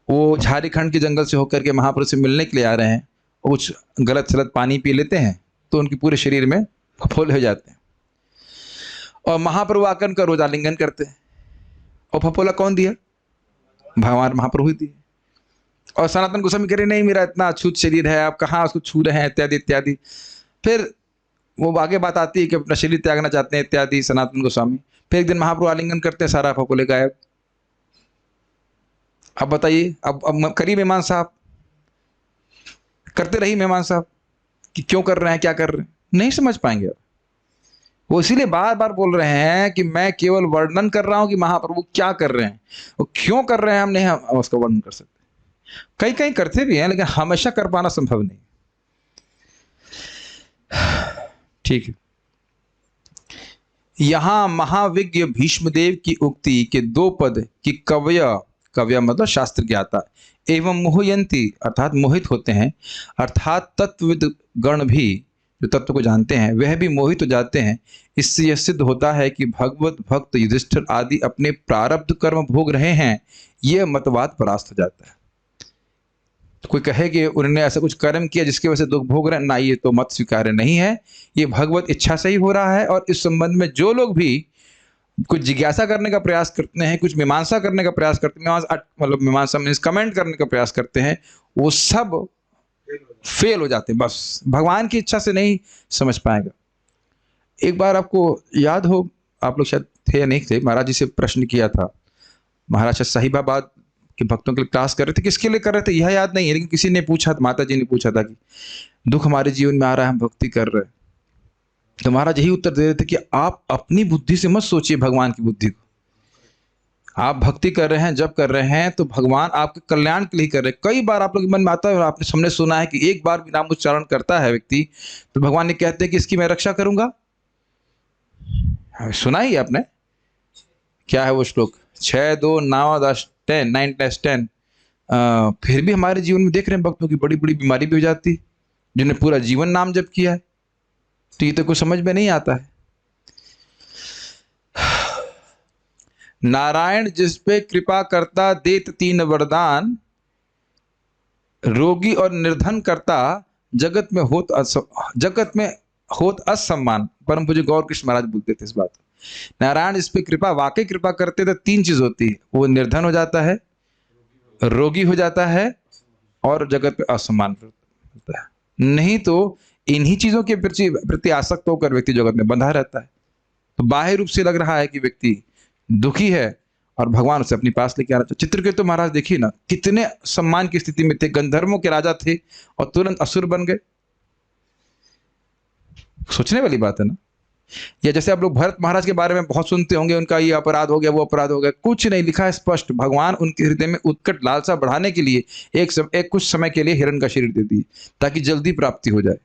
वो झारखंड के जंगल से होकर के महापुरुष से मिलने के लिए आ रहे हैं, और कुछ गलत सलत पानी पी लेते हैं तो उनके पूरे शरीर में फफोले हो जाते हैं, और महाप्रभु आकर उनका रोज आलिंगन करते हैं। और फफोला कौन दिया? भगवान महाप्रभु ही दिए। और सनातन गोस्वामी कह रहे नहीं, मेरा इतना अछूत शरीर है, आप कहाँ उसको छू रहे हैं, इत्यादि इत्यादि। फिर वो आगे बात आती है कि अपना शरीर त्यागना चाहते हैं इत्यादि सनातन गोस्वामी। फिर एक दिन महाप्रभु आलिंगन करते हैं, सारा फफोले गायब। अब बताइए, अब करिए मेहमान साहब, करते रहिए मेहमान साहब कि क्यों कर रहे हैं, क्या कर रहे हैं, नहीं समझ पाएंगे। वो इसीलिए बार बार बोल रहे हैं कि मैं केवल वर्णन कर रहा हूं कि महाप्रभु क्या कर रहे हैं, वो क्यों कर रहे हैं हम उसका वर्णन कर सकते। कहीं कहीं करते भी हैं, लेकिन हमेशा कर पाना संभव नहीं। ठीक है, यहां महाविज्ञ भीष्मदेव की उक्ति के 2 पद कि कव्य मतलब शास्त्र ज्ञाता एवं मोहयंती अर्थात मोहित होते हैं, अर्थात तत्वविद गण भी जो तत्व को जानते हैं वह भी मोहित हो जाते हैं। इससे यह सिद्ध होता है कि भगवत भक्त युधिष्ठिर आदि अपने प्रारब्ध कर्म भोग रहे हैं, यह मतवाद परास्त हो जाता है। तो कोई कहे कि उन्होंने ऐसा कुछ कर्म किया जिसकी वजह से दुख भोग रहे हैं, ना, ये तो मत स्वीकार्य नहीं है, ये भगवत इच्छा से ही हो रहा है। और इस संबंध में जो लोग भी कुछ जिज्ञासा करने का प्रयास करते हैं, कुछ मीमांसा करने का प्रयास करते हैं, मतलब मीमांसा मीन्स कमेंट करने का प्रयास करते हैं, वो सब फेल हो जाते हैं। बस भगवान की इच्छा से नहीं समझ पाएगा। एक बार आपको याद हो, आप लोग शायद थे या नहीं थे, महाराज जी से प्रश्न किया था। महाराज साहिबाबाद के भक्तों के लिए क्लास कर रहे थे, किसके लिए कर रहे थे यह याद नहीं है, लेकिन किसी ने पूछा, माता जी ने पूछा था कि दुख हमारे जीवन में आ रहा है, हम भक्ति कर रहे हैं। तो महाराज यही उत्तर दे रहे थे कि आप अपनी बुद्धि से मत सोचिए भगवान की बुद्धि को। आप भक्ति कर रहे हैं, जब कर रहे हैं तो भगवान आपके कल्याण के लिए कर रहे हैं। कई बार आप लोग मन में आता है, आपने सामने सुना है कि एक बार भी नाम उच्चारण करता है व्यक्ति तो भगवान ने कहते हैं कि इसकी मैं रक्षा करूंगा। सुना ही आपने, क्या है वो श्लोक, 6, 2, 9, 10, 10, 9, 10, 10। फिर भी हमारे जीवन में देख रहे हैं भक्तों की बड़ी बड़ी बीमारी भी हो जाती, जिन्होंने पूरा जीवन नाम जप किया है। तो ये तो कुछ समझ में नहीं आता है। नारायण जिस पे कृपा करता देत 3 वरदान, रोगी और निर्धन करता जगत में होत असम्मान। परम पूज्य गौर कृष्ण महाराज बोलते थे इस बात। नारायण इस पे कृपा, वाकई कृपा करते तो 3 चीज होती है, वो निर्धन हो जाता है, रोगी हो जाता है, और जगत पे असम्मान होता है। नहीं तो इन्हीं चीजों के प्रति आसक्त होकर व्यक्ति जगत में बंधा रहता है। तो बाह्य रूप से लग रहा है कि व्यक्ति दुखी है और भगवान उसे अपने पास लेके आना चाहिए। चित्रकेतु महाराज देखिए ना, कितने सम्मान की स्थिति में थे, गंधर्वों के राजा थे और तुरंत असुर बन गए। सोचने वाली बात है ना। या जैसे आप लोग भरत महाराज के बारे में बहुत सुनते होंगे, उनका ये अपराध हो गया, वो अपराध हो गया, कुछ नहीं लिखा है स्पष्ट। भगवान उनके हृदय में उत्कट लालसा बढ़ाने के लिए एक कुछ समय के लिए हिरण का शरीर दे दिए ताकि जल्दी प्राप्ति हो जाए।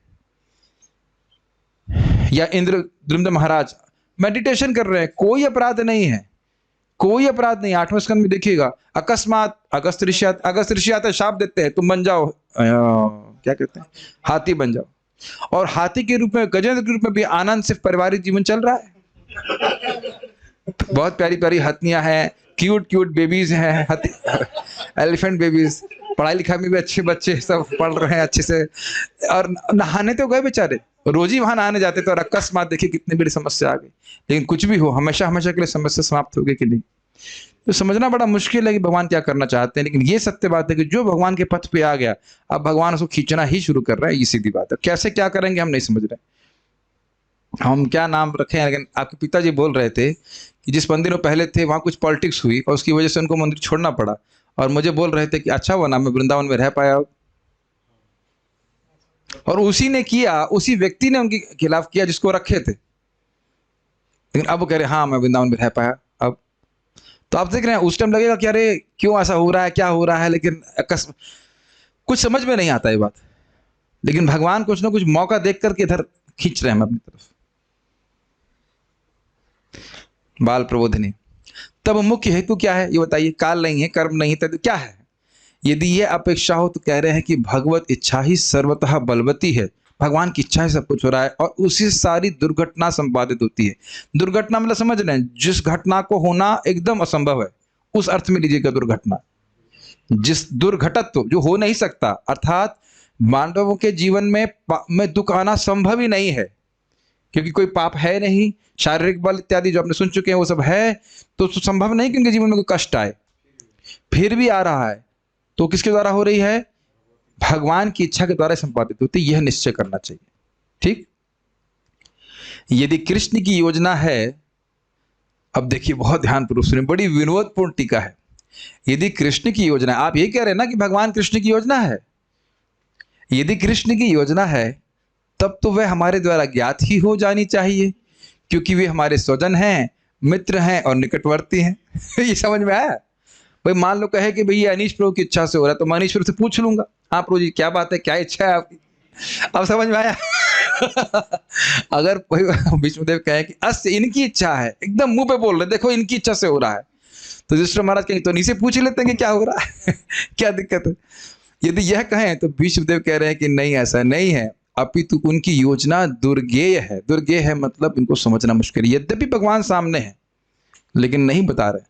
या इंद्रद्युम्न महाराज मेडिटेशन कर रहे हैं, कोई अपराध नहीं है, कोई अपराध नहीं। 8वें स्कंद में देखिएगा, अकस्मात अगस्त ऋषि आते शाप देते हैं, तुम बन जाओ क्या कहते हैं, हाथी बन जाओ। और हाथी के रूप में, गजेंद्र के रूप में भी आनंद से पारिवारिक जीवन चल रहा है। बहुत प्यारी प्यारी हथियां हैं, क्यूट क्यूट बेबीज हैं, एलिफेंट बेबीज, पढ़ाई लिखाई में भी अच्छे बच्चे सब पढ़ रहे हैं अच्छे से। और नहाने तो गए बेचारे, रोज ही वहां नहाने जाते थे, और अकस्मात देखिए कितनी बड़ी समस्या आ गई। लेकिन कुछ भी हो, हमेशा हमेशा के लिए समस्या समाप्त हो गई कि नहीं, तो समझना बड़ा मुश्किल है कि भगवान क्या करना चाहते हैं। लेकिन ये सत्य बात है कि जो भगवान के पथ पे आ गया, अब भगवान उसको खींचना ही शुरू कर रहा है। ये सीधी बात है। कैसे क्या करेंगे हम नहीं समझ रहे, हम क्या नाम रखें। लेकिन आपके पिताजी बोल रहे थे कि जिस मंदिर में पहले थे वहां कुछ पॉलिटिक्स हुई और उसकी वजह से उनको मंदिर छोड़ना पड़ा, और मुझे बोल रहे थे कि अच्छा हुआ ना मैं वृंदावन में रह पाया। और उसी ने किया, उसी व्यक्ति ने उनके खिलाफ किया जिसको रखे थे। लेकिन अब वो कह रहे हाँ मैं वृंदावन में रह पाया। अब तो आप देख रहे हैं, उस टाइम लगेगा कि अरे क्यों ऐसा हो रहा है, क्या हो रहा है, लेकिन कुछ समझ में नहीं आता ये बात। लेकिन भगवान कुछ ना कुछ मौका देख करके इधर खींच रहे हैं हम अपनी तरफ। बाल प्रबोधिनी। तब मुख्य हेतु क्या है ये बताइए। काल नहीं है, कर्म नहीं है, तो क्या है। यदि ये अपेक्षा हो तो कह रहे हैं कि भगवत इच्छा ही सर्वतः बलवती है, भगवान की इच्छा से सब कुछ हो रहा है और उसी से सारी दुर्घटना संपादित होती है। दुर्घटना मतलब समझ रहे हैं, जिस घटना को होना एकदम असंभव है, उस अर्थ में लीजिएगा दुर्घटना। जिस दुर्घटत्व जो हो नहीं सकता, अर्थात मानवों के जीवन में दुख आना संभव ही नहीं है, क्योंकि कोई पाप है नहीं, शारीरिक बल इत्यादि जो आपने सुन चुके हैं वो सब है, तो संभव नहीं कि उनके जीवन में कोई कष्ट आए। फिर भी आ रहा है तो किसके द्वारा हो रही है? भगवान की इच्छा के द्वारा संपादित होती है, यह निश्चय करना चाहिए। ठीक, यदि कृष्ण की योजना है, अब देखिए बहुत ध्यानपूर्वक सुनिए, बड़ी विनोदपूर्ण टीका है। यदि कृष्ण की योजना है, आप ये कह रहे हैं ना कि भगवान कृष्ण की योजना है, यदि कृष्ण की योजना है तब तो वह हमारे द्वारा ज्ञात ही हो जानी चाहिए, क्योंकि वे हमारे स्वजन हैं, मित्र हैं और निकटवर्ती हैं। ये समझ में आया? भाई मान लो कहे कि भैया अनीश प्रभु की इच्छा से हो रहा है, तो मैं अनीश प्रभु से पूछ लूंगा, हाँ प्रभु जी क्या बात है, क्या इच्छा है आपकी? अब समझ में आया? अगर कोई विष्णुदेव कहे कि अस्य इनकी इच्छा है, एकदम मुंह पे बोल रहे, देखो इनकी इच्छा से हो रहा है, तो युधिष्ठिर महाराज कहेंगे तो इनसे पूछ लेते हैं कि क्या हो रहा है। क्या दिक्कत है? यदि यह कहें तो विष्णुदेव कह रहे हैं कि नहीं, ऐसा नहीं है, अपितु उनकी योजना दुर्गेय है। दुर्गेय है मतलब इनको समझना मुश्किल है। यद्यपि भगवान सामने है लेकिन नहीं बता रहे।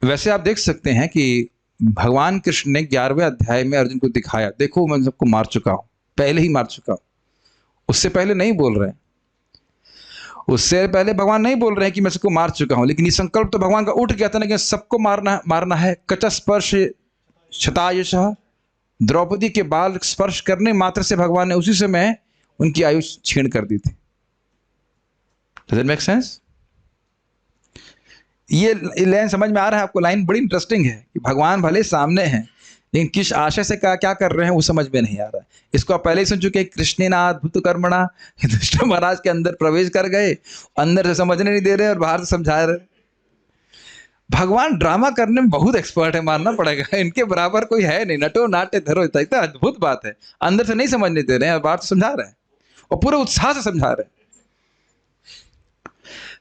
वैसे आप देख सकते हैं कि भगवान कृष्ण ने 11वें अध्याय में अर्जुन को दिखाया, देखो मैं सबको मार चुका हूं, पहले ही मार चुका हूं। उससे पहले नहीं बोल रहे हैं, उससे पहले भगवान नहीं बोल रहे हैं कि मैं सबको मार चुका हूं, लेकिन ये संकल्प तो भगवान का उठ गया था ना कि सबको मारना है। कचस्पर्श शतायुषः, द्रौपदी के बाल स्पर्श करने मात्र से भगवान ने उसी समय उनकी आयु छीण कर दी थी। Does that make sense? ये लाइन समझ में आ रहा है आपको? लाइन बड़ी इंटरेस्टिंग है कि भगवान भले सामने हैं लेकिन किस आशय से क्या कर रहे हैं वो समझ में नहीं आ रहा है। इसको आप पहले ही सुन चुके, कृष्णेना अद्भुत कर्मणा, युधिष्ठिर महाराज के अंदर प्रवेश कर गए, अंदर से समझने नहीं दे रहे और बाहर से समझा रहे। भगवान ड्रामा करने में बहुत एक्सपर्ट है, मानना पड़ेगा, इनके बराबर कोई है नहीं। नटो नाट्य धरो, इतना अद्भुत बात है, अंदर से नहीं समझने दे रहे हैं और बाहर से समझा रहे हैं और पूरे उत्साह से समझा रहे हैं।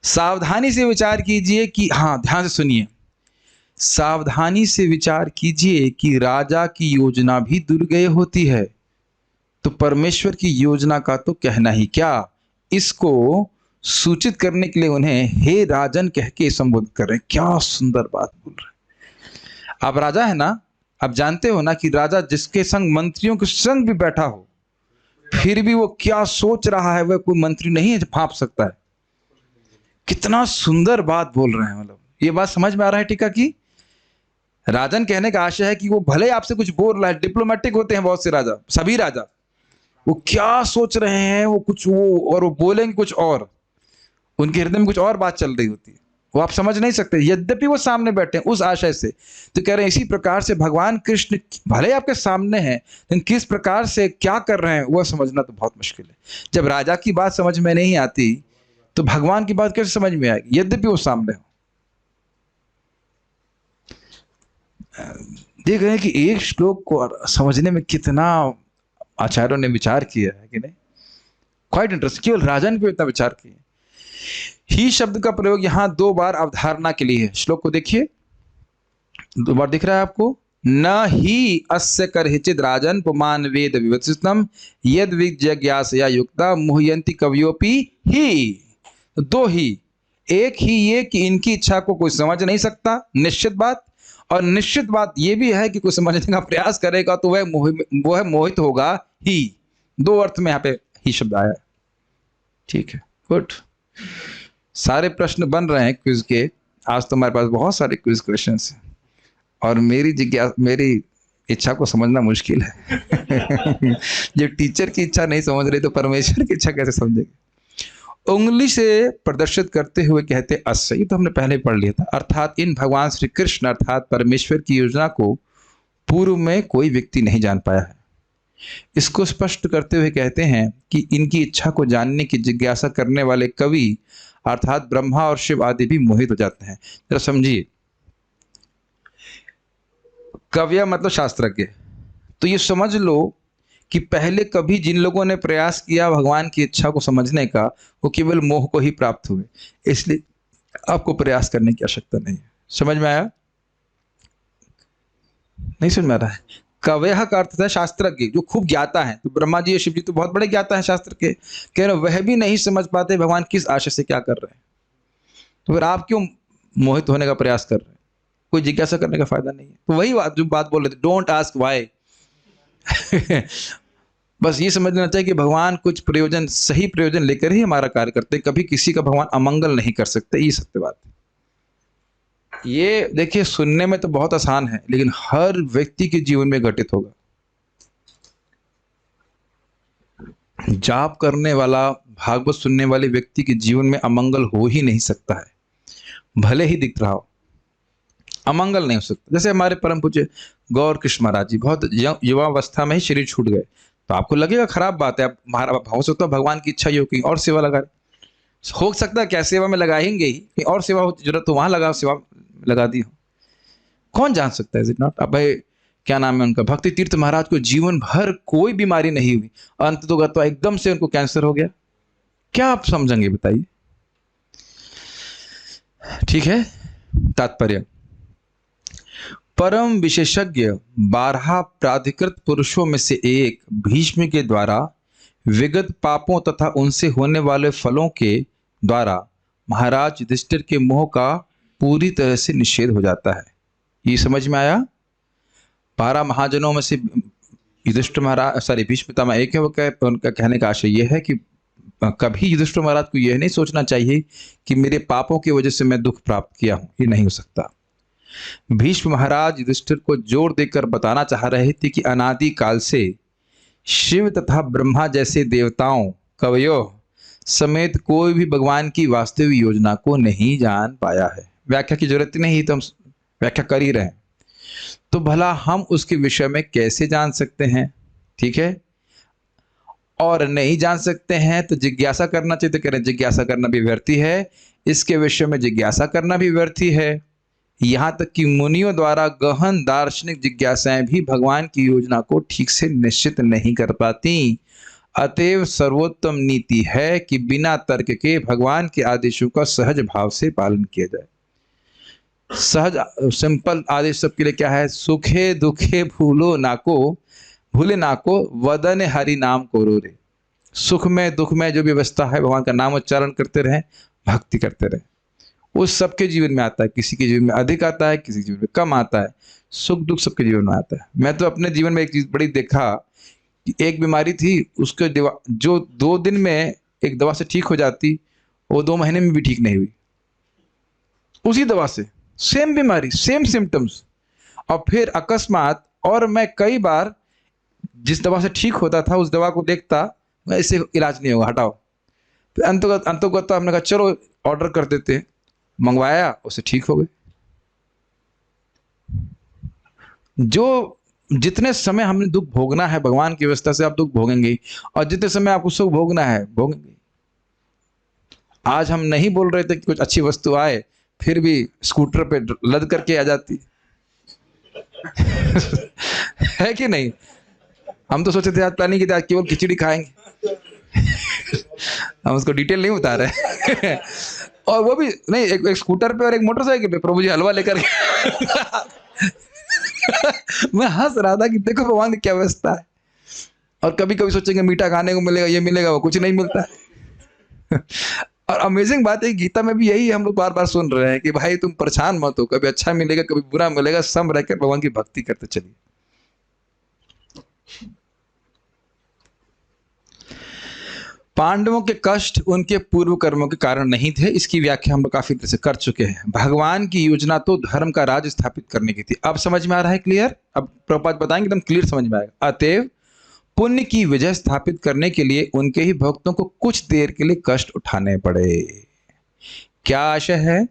सावधानी से विचार कीजिए कि, हाँ ध्यान से सुनिए, सावधानी से विचार कीजिए कि राजा की योजना भी दुर्गेय होती है, तो परमेश्वर की योजना का तो कहना ही क्या। इसको सूचित करने के लिए उन्हें हे राजन कह के संबोधित कर रहे हैं। क्या सुंदर बात बोल रहे हैं। आप राजा है ना, आप जानते हो ना कि राजा जिसके संग मंत्रियों के संग भी बैठा हो, फिर भी वो क्या सोच रहा है वह कोई मंत्री नहीं है भांप सकता है। कितना सुंदर बात बोल रहे हैं। मतलब ये बात समझ में आ रहा है टीका की? राजन कहने का आशय है कि वो भले आपसे कुछ बोल रहा है, डिप्लोमेटिक होते हैं बहुत से राजा, सभी राजा, वो क्या सोच रहे हैं वो कुछ वो, और वो बोलेंगे कुछ और, उनके हृदय में कुछ और बात चल रही होती है, वो आप समझ नहीं सकते, यद्यपि वो सामने बैठे हैं उस आशय से। तो कह रहे हैं इसी प्रकार से भगवान कृष्ण भले आपके सामने हैं लेकिन किस प्रकार से क्या कर रहे हैं वह समझना तो बहुत मुश्किल है। जब राजा की बात समझ में नहीं आती तो भगवान की बात कैसे समझ में आएगी, यद्यपि वो सामने हो। देख रहे हैं कि एक श्लोक को समझने में कितना आचार्यों ने विचार किया है कि नहीं। क्वाइट इंटरेस्टिंग, केवल राजन पे इतना विचार किया। ही शब्द का प्रयोग यहां 2 बार अवधारणा के लिए है। श्लोक को देखिए, 2 बार दिख रहा है आपको। न ही अस्य करहिचिद राजन पुमान वेद विवक्षितम यद विज्ञासया युक्ता मुह्यंति कवयोपि ही। 2 ही, एक ही ये कि इनकी इच्छा को कोई समझ नहीं सकता, निश्चित बात, और निश्चित बात यह भी है कि कोई समझने का प्रयास करेगा तो वह मोहित होगा ही। 2 अर्थ में यहाँ पे ही शब्द आया। ठीक है, गुड। सारे प्रश्न बन रहे हैं क्विज के। आज तो हमारे पास बहुत सारे क्विज क्वेश्चंस हैं और मेरी इच्छा को समझना मुश्किल है। जब टीचर की इच्छा नहीं समझ रही तो परमेश्वर की इच्छा कैसे समझेंगे। उंगली से प्रदर्शित करते हुए कहते अस्य, ये तो हमने पहले पढ़ लिया था, अर्थात इन भगवान श्री कृष्ण अर्थात परमेश्वर की योजना को पूर्व में कोई व्यक्ति नहीं जान पाया है। इसको स्पष्ट करते हुए कहते हैं कि इनकी इच्छा को जानने की जिज्ञासा करने वाले कवि अर्थात ब्रह्मा और शिव आदि भी मोहित हो जाते हैं। जरा समझिए, कवि मतलब शास्त्रज्ञ। तो ये समझ लो कि पहले कभी जिन लोगों ने प्रयास किया भगवान की इच्छा को समझने का, वो केवल मोह को ही प्राप्त हुए, इसलिए आपको प्रयास करने की आवश्यकता नहीं है। समझ में आया? नहीं समझ में आ रहा है? कवयः का अर्थ है शास्त्रज्ञ, जो खूब ज्ञाता है। तो ब्रह्मा जी और शिव जी तो बहुत बड़े ज्ञाता हैं शास्त्र के, कह रहे वह भी नहीं समझ पाते भगवान किस आशय से क्या कर रहे हैं। तो फिर आप क्यों मोहित होने का प्रयास कर रहे हैं? कोई जिज्ञासा करने का फायदा नहीं है। तो वही बात जो बात बोल रहे थे, डोंट आस्क व्हाई। बस ये समझ लेना चाहिए कि भगवान कुछ प्रयोजन, सही प्रयोजन लेकर ही हमारा कार्य करते हैं, कभी किसी का भगवान अमंगल नहीं कर सकते। ये सत्य बात है। ये देखिए सुनने में तो बहुत आसान है, लेकिन हर व्यक्ति के जीवन में घटित होगा। जाप करने वाला, भागवत सुनने वाले व्यक्ति के जीवन में अमंगल हो ही नहीं सकता है, भले ही दिख रहा हो, अमंगल नहीं हो सकता। जैसे हमारे परम पूज्य गौर कृष्ण महाराज जी बहुत युवावस्था में ही शरीर छूट गए, तो आपको लगेगा खराब बात है, हो सकता है भगवान की इच्छा ही हो कि और सेवा लगा, हो सकता है क्या सेवा में लगाएंगे ही, कहीं और सेवा हो जरूरत तो वहां लगा, सेवा लगा दी हो, कौन जान सकता है। Is it not? अब भाई क्या नाम है उनका, भक्ति तीर्थ महाराज को जीवन भर कोई बीमारी नहीं हुई, अंत तो एकदम से उनको कैंसर हो गया। क्या आप समझेंगे बताइए? ठीक है। तात्पर्य, परम विशेषज्ञ 12 प्राधिकृत पुरुषों में से एक भीष्म के द्वारा विगत पापों तथा उनसे होने वाले फलों के द्वारा महाराज युधिष्ठिर के मोह का पूरी तरह से निषेध हो जाता है। ये समझ में आया? 12 महाजनों में से युधिष्ठिर महाराज, भीष्म पितामह एक है। वो उनका कहने का आशय यह है कि कभी युधिष्ठिर महाराज को यह नहीं सोचना चाहिए कि मेरे पापों की वजह से मैं दुख प्राप्त किया हूं, ये नहीं हो सकता। भीष्म महाराज युधिष्ठिर को जोर देकर बताना चाह रहे थे कि अनादि काल से शिव तथा ब्रह्मा जैसे देवताओं, कवयों समेत कोई भी भगवान की वास्तविक योजना को नहीं जान पाया है। व्याख्या की जरूरत नहीं, तो हम व्याख्या कर ही रहे हैं, तो भला हम उसके विषय में कैसे जान सकते हैं? ठीक है। और नहीं जान सकते हैं तो जिज्ञासा करना चाहिए। तो कह रहे जिज्ञासा करना भी व्यर्थ ही है, इसके विषय में जिज्ञासा करना भी व्यर्थ ही है। यहां तक कि मुनियों द्वारा गहन दार्शनिक जिज्ञासाएं भी भगवान की योजना को ठीक से निश्चित नहीं कर पाती। अतएव सर्वोत्तम नीति है कि बिना तर्क के भगवान के आदेशों का सहज भाव से पालन किया जाए। सहज सिंपल आदेश सबके लिए क्या है? सुखे दुखे भूले ना को वदन हरि नाम करो रे। सुख में दुख में जो व्यवस्था है, भगवान का नाम उच्चारण करते रहें, भक्ति करते रहें। उस सबके जीवन में आता है, किसी के जीवन में अधिक आता है, किसी के जीवन में कम आता है। सुख दुख सबके जीवन में आता है। मैं तो अपने जीवन में एक चीज बड़ी देखा कि एक बीमारी थी, उसके जो 2 दिन में एक दवा से ठीक हो जाती, वो 2 महीने में भी ठीक नहीं हुई। उसी दवा से सेम बीमारी, सेम सिम्टम्स, और फिर अकस्मात। और मैं कई बार जिस दवा से ठीक होता था उस दवा को देखता, मैं इससे इलाज नहीं होगा, हटाओ। फिर अंतोगत हमने कहा चलो ऑर्डर कर देते, मंगवाया, उससे ठीक हो गए। जो जितने समय हमने दुख भोगना है भगवान की व्यवस्था से, आप दुख भोगेंगे, और जितने समय आपको सुख भोगना है भोगेंगे। आज हम नहीं बोल रहे थे कि कुछ अच्छी वस्तु आए, फिर भी स्कूटर पे लद करके आ जाती है कि नहीं? हम तो सोचे थे आज प्लानिंग की थी आज केवल खिचड़ी खाएंगे। हम उसको डिटेल नहीं बता रहे। और वो भी नहीं, एक स्कूटर पे और एक मोटरसाइकिल पे प्रभु जी हलवा लेकर मैं हंस रहा था कि देखो भगवान की क्या व्यवस्था है। और कभी कभी सोचेंगे मीठा खाने को मिलेगा, ये मिलेगा, वो कुछ नहीं मिलता है। और अमेजिंग बात है, गीता में भी यही हम लोग बार बार सुन रहे हैं कि भाई तुम परेशान मत हो, कभी अच्छा मिलेगा कभी बुरा मिलेगा, सम रहकर भगवान की भक्ति करते चलिए। पांडवों के कष्ट उनके पूर्व कर्मों के कारण नहीं थे, इसकी व्याख्या हम लोग काफी तरह से कर चुके हैं। भगवान की योजना तो धर्म का राज स्थापित करने की थी। अब समझ में आ रहा है क्लियर? अब प्रभुपाद बताएंगे एकदम क्लियर समझ में आएगा। अतएव पुण्य की विजय स्थापित करने के लिए उनके ही भक्तों को कुछ देर के लिए कष्ट उठाने पड़े। क्या आशय है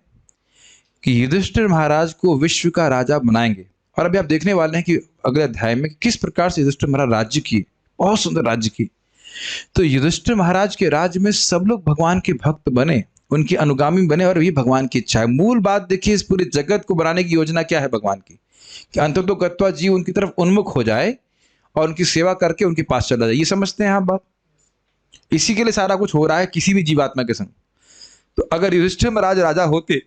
कि युधिष्ठिर महाराज को विश्व का राजा बनाएंगे। और अभी आप देखने वाले हैं कि अगले अध्याय में किस प्रकार से युधिष्ठिर महाराज राज्य की, बहुत सुंदर राज्य की। तो युधिष्ठिर महाराज के राज्य में सब लोग भगवान के भक्त बने, उनके अनुगामी बने, और ये भगवान की इच्छा है। मूल बात देखिए, इस पूरे जगत को बनाने की योजना क्या है भगवान की, कि अंततो गत्वा जीव उनकी तरफ उन्मुख हो जाए और उनकी सेवा करके उनके पास चला जाए। ये समझते हैं आप बात? इसी के लिए सारा कुछ हो रहा है किसी भी जीवात्मा के संग। तो अगर युधिष्ठिर महाराज राजा होते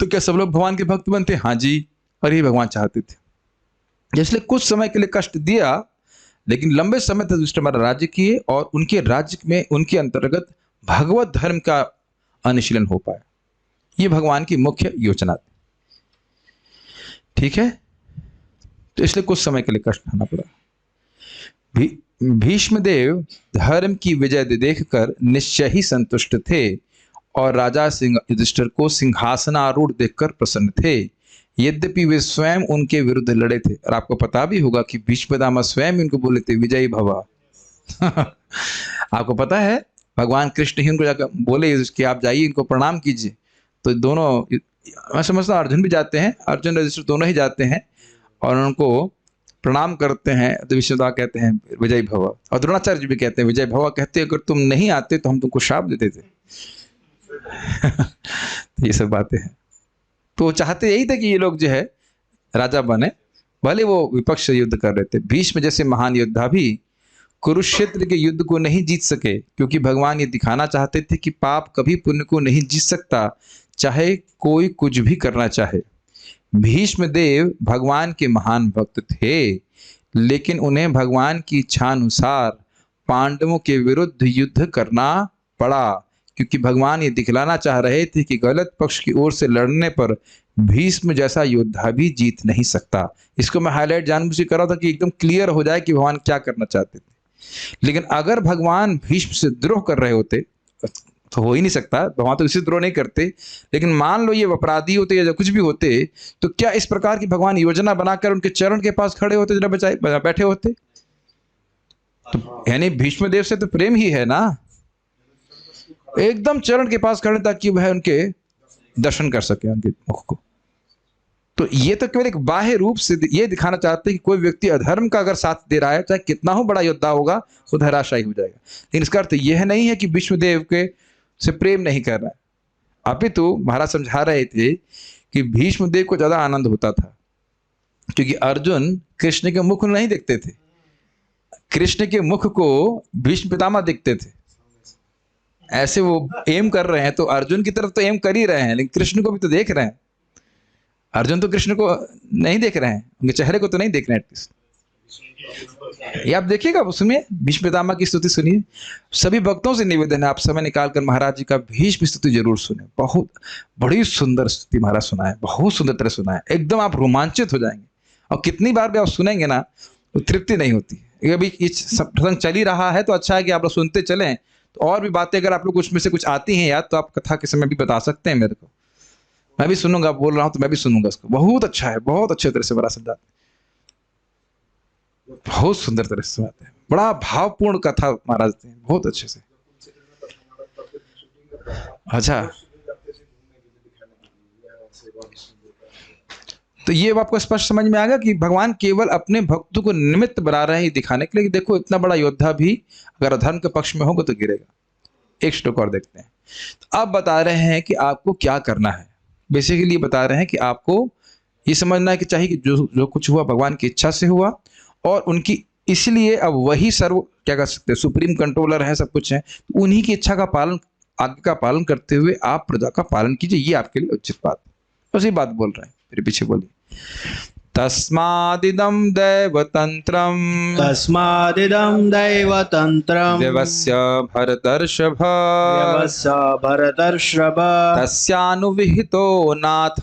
तो क्या सब लोग भगवान के भक्त बनते? हाँ जी, और ये भगवान चाहते थे। इसलिए कुछ समय के लिए कष्ट दिया, लेकिन लंबे समय तक दुष्ट हमारा राज्य किए और उनके राज्य में उनके अंतर्गत भगवत धर्म का अनुशीलन हो पाया। ये भगवान की मुख्य योजना थी। ठीक है, तो इसलिए कुछ समय के लिए कष्ट खाना पड़ा। भीष्मदेव धर्म की विजय देखकर निश्चय ही संतुष्ट थे और राजा युधिष्ठिर को सिंहासनारूढ़ देखकर प्रसन्न थे। यद्यपि वे स्वयं उनके विरुद्ध लड़े थे, और आपको पता भी होगा कि भीष्म पितामह स्वयं उनको बोले थे विजयी भव। आपको पता है भगवान कृष्ण ही उनको जाकर बोले कि आप जाइए इनको प्रणाम कीजिए। तो दोनों, मैं समझता हूँ अर्जुन भी जाते हैं, अर्जुन युधिष्ठिर दोनों ही जाते हैं और उनको प्रणाम करते हैं। तो विष्णुदेव कहते हैं विजय भव, और द्रोणाचार्य जी भी कहते हैं विजय भव। कहते अगर तुम नहीं आते तो हम तुमको शाप देते थे। तो ये सब बातें हैं। तो चाहते यही थे कि ये लोग जो है राजा बने, भले वो विपक्ष से युद्ध कर रहे थे। भीष्म जैसे महान योद्धा भी कुरुक्षेत्र के युद्ध को नहीं जीत सके, क्योंकि भगवान ये दिखाना चाहते थे कि पाप कभी पुण्य को नहीं जीत सकता, चाहे कोई कुछ भी करना चाहे। भीष्म देव भगवान के महान भक्त थे, लेकिन उन्हें भगवान की इच्छा अनुसार पांडवों के विरुद्ध युद्ध करना पड़ा, क्योंकि भगवान ये दिखलाना चाह रहे थे कि गलत पक्ष की ओर से लड़ने पर भीष्म जैसा योद्धा भी जीत नहीं सकता। इसको मैं हाईलाइट जानबूझ के कर रहा था कि एकदम क्लियर हो जाए कि भगवान क्या करना चाहते थे। लेकिन अगर भगवान भीष्म से द्रोह कर रहे होते तो हो ही नहीं सकता, भगवान तो किसी द्रोह नहीं करते। लेकिन मान लो ये अपराधी होते या कुछ भी होते, तो क्या इस प्रकार की भगवान योजना बनाकर उनके चरण के पास खड़े होते, जरा बचाए बैठे होते? तो यानी भीष्म देव से तो प्रेम ही है ना, एकदम चरण के पास खड़े ताकि वह उनके दर्शन कर सके, उनके मुख को। तो ये तो केवल एक बाह्य रूप से ये दिखाना चाहते हैं कि कोई व्यक्ति अधर्म का अगर साथ दे रहा है, चाहे कितना हो बड़ा योद्धा होगा, वो धराशायी हो जाएगा। लेकिन इसका अर्थ यह नहीं है कि विष्णुदेव के से प्रेम नहीं कर रहा है। अपितु महाराज समझा रहे थे कि भीष्मदेव को ज्यादा आनंद होता था, क्योंकि अर्जुन कृष्ण के मुख नहीं देखते थे, कृष्ण के मुख को भीष्म पितामह देखते थे। ऐसे वो एम कर रहे हैं तो अर्जुन की तरफ तो एम कर ही रहे हैं, लेकिन कृष्ण को भी तो देख रहे हैं। अर्जुन तो कृष्ण को नहीं देख रहे हैं, उनके चेहरे को तो नहीं देख रहे हैं एटलीस्ट। ये आप देखिएगा, सुनिए भीष्म पितामह की स्तुति सुनिए। सभी भक्तों से निवेदन है आप समय निकालकर महाराज जी का भीष्म स्तुति जरूर सुने। बहुत बड़ी सुंदर स्तुति महाराज सुना है, बहुत सुंदर तरह सुना है, एकदम आप रोमांचित हो जाएंगे। और कितनी बार भी आप सुनेंगे ना तो तृप्ति नहीं होती। अभी प्रसंग चल ही रहा है तो अच्छा है कि आप लोग सुनते चलें। तो और भी बातें अगर आप लोग कुछ में से कुछ आती हैं याद, तो आप कथा के समय भी बता सकते हैं मेरे को, मैं भी सुनूंगा। बोल रहा हूं तो मैं भी सुनूंगा इसको। बहुत अच्छा है, बहुत अच्छे तरह से बड़ा समझाते, बहुत सुंदर तरह से सुनाते हैं, बड़ा भावपूर्ण कथा महाराज थे, बहुत अच्छे से। अच्छा, तो ये आपको स्पष्ट समझ में आ गया कि भगवान केवल अपने भक्तों को निमित्त बना रहे हैं दिखाने के लिए कि देखो इतना बड़ा योद्धा भी अगर अधर्म के पक्ष में होगा तो गिरेगा। एक श्लोक और देखते हैं। तो अब बता रहे हैं कि आपको क्या करना है। बेसिकली बता रहे हैं कि आपको ये समझना है कि चाहिए कि जो कुछ हुआ भगवान की इच्छा से हुआ, और उनकी इसलिए अब वही सर्व क्या कर सकते हैं, सुप्रीम कंट्रोलर है, सब कुछ है। तो उन्हीं की इच्छा का पालन, आज्ञा का पालन करते हुए आप प्रजा का पालन कीजिए, ये आपके लिए उचित बात है। उसी बात बोल रहे हैं, मेरे पीछे बोलिए। तस्मादिदं दैवतंत्रं व्यवस्य भरतर्षभ तस्यानुविहितो नाथ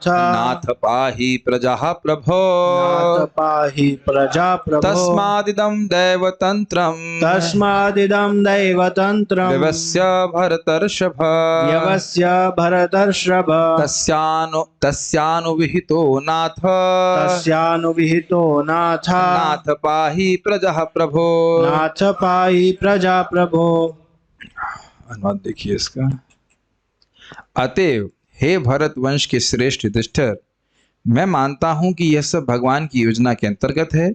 नाथ पाहि प्रजा प्रभो तस्मादिदं दैवतंत्रं व्यवस्य भरतर्षभ तस्यानुविहितो नाथ नाथ पाहि प्रजा प्रभो। अनुवाद देखिए इसका। अतएव हे भरत वंश के श्रेष्ठ युधिष्ठिर, मैं मानता हूं कि यह सब भगवान की योजना के अंतर्गत है।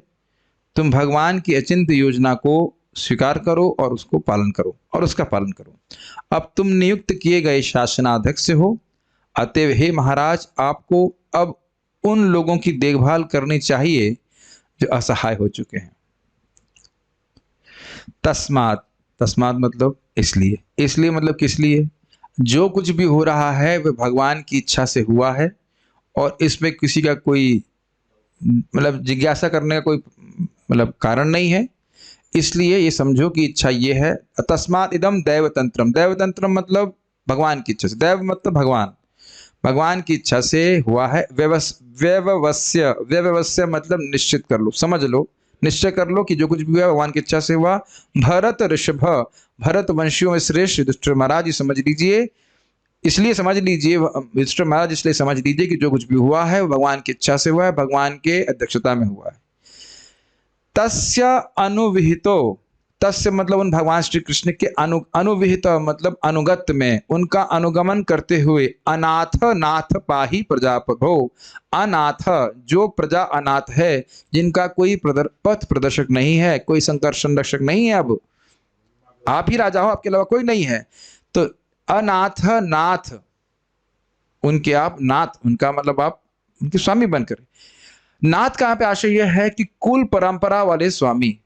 तुम भगवान की अचिंत्य योजना को स्वीकार करो और उसको पालन करो और उसका पालन करो। अब तुम नियुक्त किए गए शासनाध्यक्ष हो। अतएव हे महाराज, आपको अब उन लोगों की देखभाल करनी चाहिए जो असहाय हो चुके हैं। तस्मात् मतलब इसलिए मतलब किस लिए? जो कुछ भी हो रहा है वह भगवान की इच्छा से हुआ है और इसमें किसी का कोई मतलब जिज्ञासा करने का कोई मतलब कारण नहीं है। इसलिए ये समझो कि इच्छा ये है। तस्मात् इदम दैवतंत्रम, दैवतंत्रम मतलब भगवान की इच्छा से, दैव मतलब भगवान, भगवान की इच्छा से हुआ है। व्यववस्य, व्यववस्य मतलब निश्चित कर लो, समझ लो, निश्चय कर लो कि जो कुछ भी हुआ भगवान की इच्छा से हुआ। भरत ऋषभ, भरत वंशियों में श्रेष्ठ युधिष्ठिर महाराज, ये समझ लीजिए, इसलिए समझ लीजिए युधिष्ठिर महाराज, इसलिए समझ लीजिए कि जो कुछ भी हुआ है वो भगवान की इच्छा से हुआ है, भगवान के अध्यक्षता में हुआ है। तस्य अनुविहितो, तस्य मतलब उन भगवान श्री कृष्ण के अनुविहित मतलब अनुगत में, उनका अनुगमन करते हुए, अनाथ नाथ पाही प्रजापभो, अनाथ जो प्रजा अनाथ है, जिनका कोई पथ प्रदर्शक नहीं है, कोई संकट संरक्षक नहीं है, अब आप ही राजा हो, आपके अलावा कोई नहीं है, तो अनाथ नाथ, उनके आप नाथ, उनका मतलब आप उनके स्वामी बनकर। नाथ का यहाँ पे आशय यह है कि कुल परंपरा वाले स्वामी।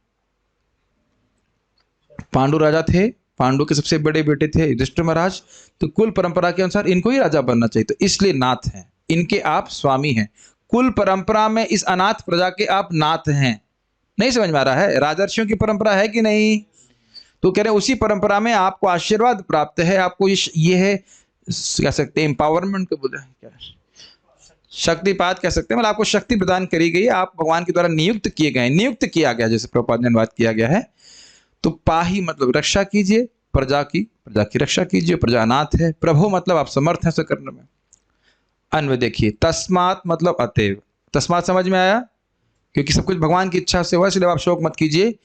पांडु राजा थे, पांडु के सबसे बड़े बेटे थे युधिष्ठिर महाराज, तो कुल परंपरा के अनुसार इनको ही राजा बनना चाहिए, तो इसलिए नाथ हैं, इनके आप स्वामी हैं। कुल परंपरा में इस अनाथ प्रजा के आप नाथ हैं। नहीं समझ में आ रहा है? राजर्षियों की परंपरा है कि नहीं? तो कह रहे हैं उसी परंपरा में आपको आशीर्वाद प्राप्त है, आपको ये है, कह सकते हैं एम्पावरमेंट को बोले क्या, शक्तिपात कह सकते हैं, मतलब आपको शक्ति प्रदान करी गई, आप भगवान के द्वारा नियुक्त किए गए, नियुक्त किया गया, जैसे प्रभुपाद ने अनुवाद किया गया है। तो पाही मतलब रक्षा कीजिए, प्रजा की रक्षा कीजिए, प्रजा अनाथ है। प्रभु मतलब आप समर्थ हैं ऐसा करने में। अन्वय देखिए, तस्मात मतलब अतएव, तस्मात समझ में आया? क्योंकि सब कुछ भगवान की इच्छा से हुआ, इसलिए आप शोक मत कीजिए।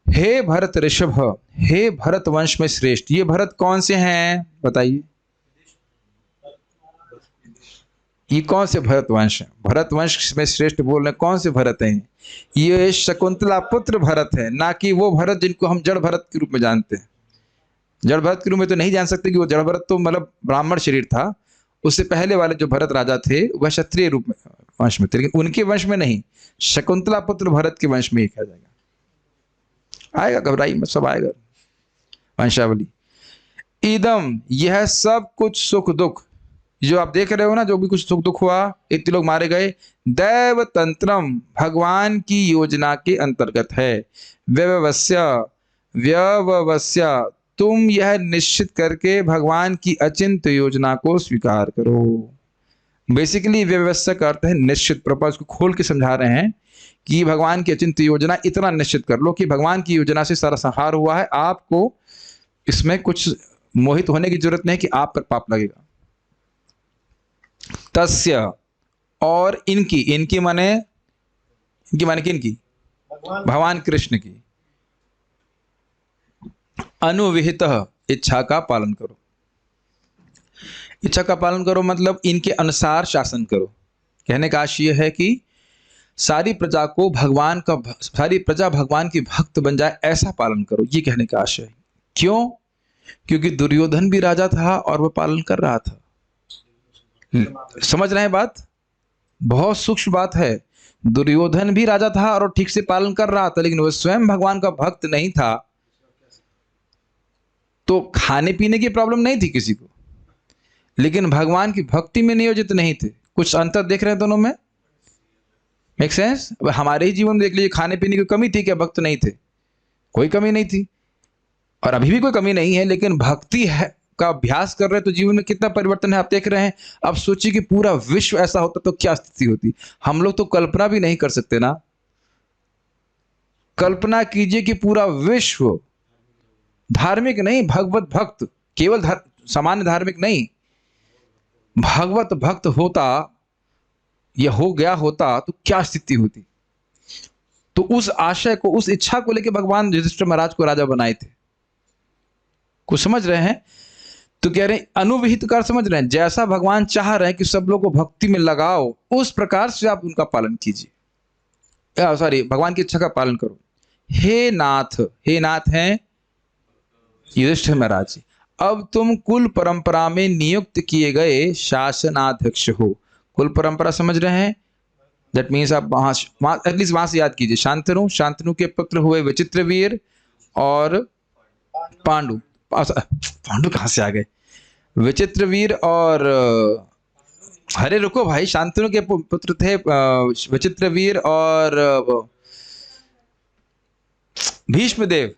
हे भरत ऋषभ, हे भरत वंश में श्रेष्ठ, ये भरत कौन से हैं बताइए? ये कौन से भरत वंश है? भरत वंश में श्रेष्ठ बोल रहे कौन से भरत हैं? ये शकुंतला पुत्र भरत है, ना कि वो भरत जिनको हम जड़ भरत के रूप में जानते हैं। जड़ भरत के रूप में तो नहीं जान सकते कि वो जड़ भरत तो मतलब ब्राह्मण शरीर था, उससे पहले वाले जो भरत राजा थे वह क्षत्रिय रूप में वंश में थे, लेकिन उनके वंश में नहीं, शकुंतला पुत्र भरत के वंश में ही कहा जाएगा। आएगा, घबराइए मत, सब आएगा वंशावली। इदम यह सब कुछ सुख दुख जो आप देख रहे हो ना, जो भी कुछ सुख दुख हुआ, इतने लोग मारे गए, दैव तंत्रम भगवान की योजना के अंतर्गत है। व्यववस्य, व्यववस्य तुम यह निश्चित करके भगवान की अचिंत योजना को स्वीकार करो। बेसिकली व्यवस्था का अर्थ है निश्चित। प्रभुपाद को खोल के समझा रहे हैं कि भगवान की अचिंत योजना इतना निश्चित कर लो कि भगवान की योजना से सारा संहार हुआ है, आपको इसमें कुछ मोहित होने की जरूरत नहीं कि आप पर पाप लगेगा। तस्य और इनकी, इनकी माने किनकी? भगवान कृष्ण की। अनुविहित इच्छा का पालन करो, इच्छा का पालन करो मतलब इनके अनुसार शासन करो। कहने का आशय है कि सारी प्रजा को भगवान का, सारी प्रजा भगवान की भक्त बन जाए, ऐसा पालन करो, ये कहने का आशय है। क्यों? क्योंकि दुर्योधन भी राजा था और वह पालन कर रहा था। समझ रहे हैं बात? बहुत सूक्ष्म बात है। दुर्योधन भी राजा था और ठीक से पालन कर रहा था, लेकिन वह स्वयं भगवान का भक्त नहीं था, तो खाने पीने की प्रॉब्लम नहीं थी किसी को, लेकिन भगवान की भक्ति में नियोजित नहीं थे। कुछ अंतर देख रहे हैं दोनों में? Make sense? हमारे ही जीवन में देख लीजिए, खाने पीने की कमी थी क्या? भक्त नहीं थे, कोई कमी नहीं थी, और अभी भी कोई कमी नहीं है, लेकिन भक्ति है का अभ्यास कर रहे हैं तो जीवन में कितना परिवर्तन है आप देख रहे हैं। अब सोचिए कि पूरा विश्व ऐसा होता तो क्या स्थिति होती। हम लोग तो कल्पना भी नहीं कर सकते ना। कल्पना कीजिए कि पूरा विश्व धार्मिक नहीं, भगवत भक्त, केवल सामान्य धार्मिक नहीं, भगवत भक्त होता या हो गया होता तो क्या स्थिति होती। तो उस आशय को, उस इच्छा को लेकर भगवान युधिष्ठिर महाराज को राजा बनाए थे। कुछ समझ रहे हैं? तो कह रहे हैं अनुविहित का समझ रहे हैं, जैसा भगवान चाह रहे हैं कि सब लोग को भक्ति में लगाओ, उस प्रकार से आप उनका पालन कीजिए, सॉरी भगवान की इच्छा का पालन करो। हे नाथ, हे नाथ हैं युधिष्ठिर महाराज जी, अब तुम कुल परंपरा में नियुक्त किए गए शासनाध्यक्ष हो। कुल परंपरा समझ रहे हैं? दैट मीन्स आप वहां एटलीस्ट वहां से याद कीजिए। शांतनु, शांतनु के पुत्र हुए विचित्रवीर और पांडु। पांडु कहां से आ गए? विचित्रवीर और अरे रुको भाई, शांतनु के पुत्र थे विचित्रवीर और भीष्मदेव,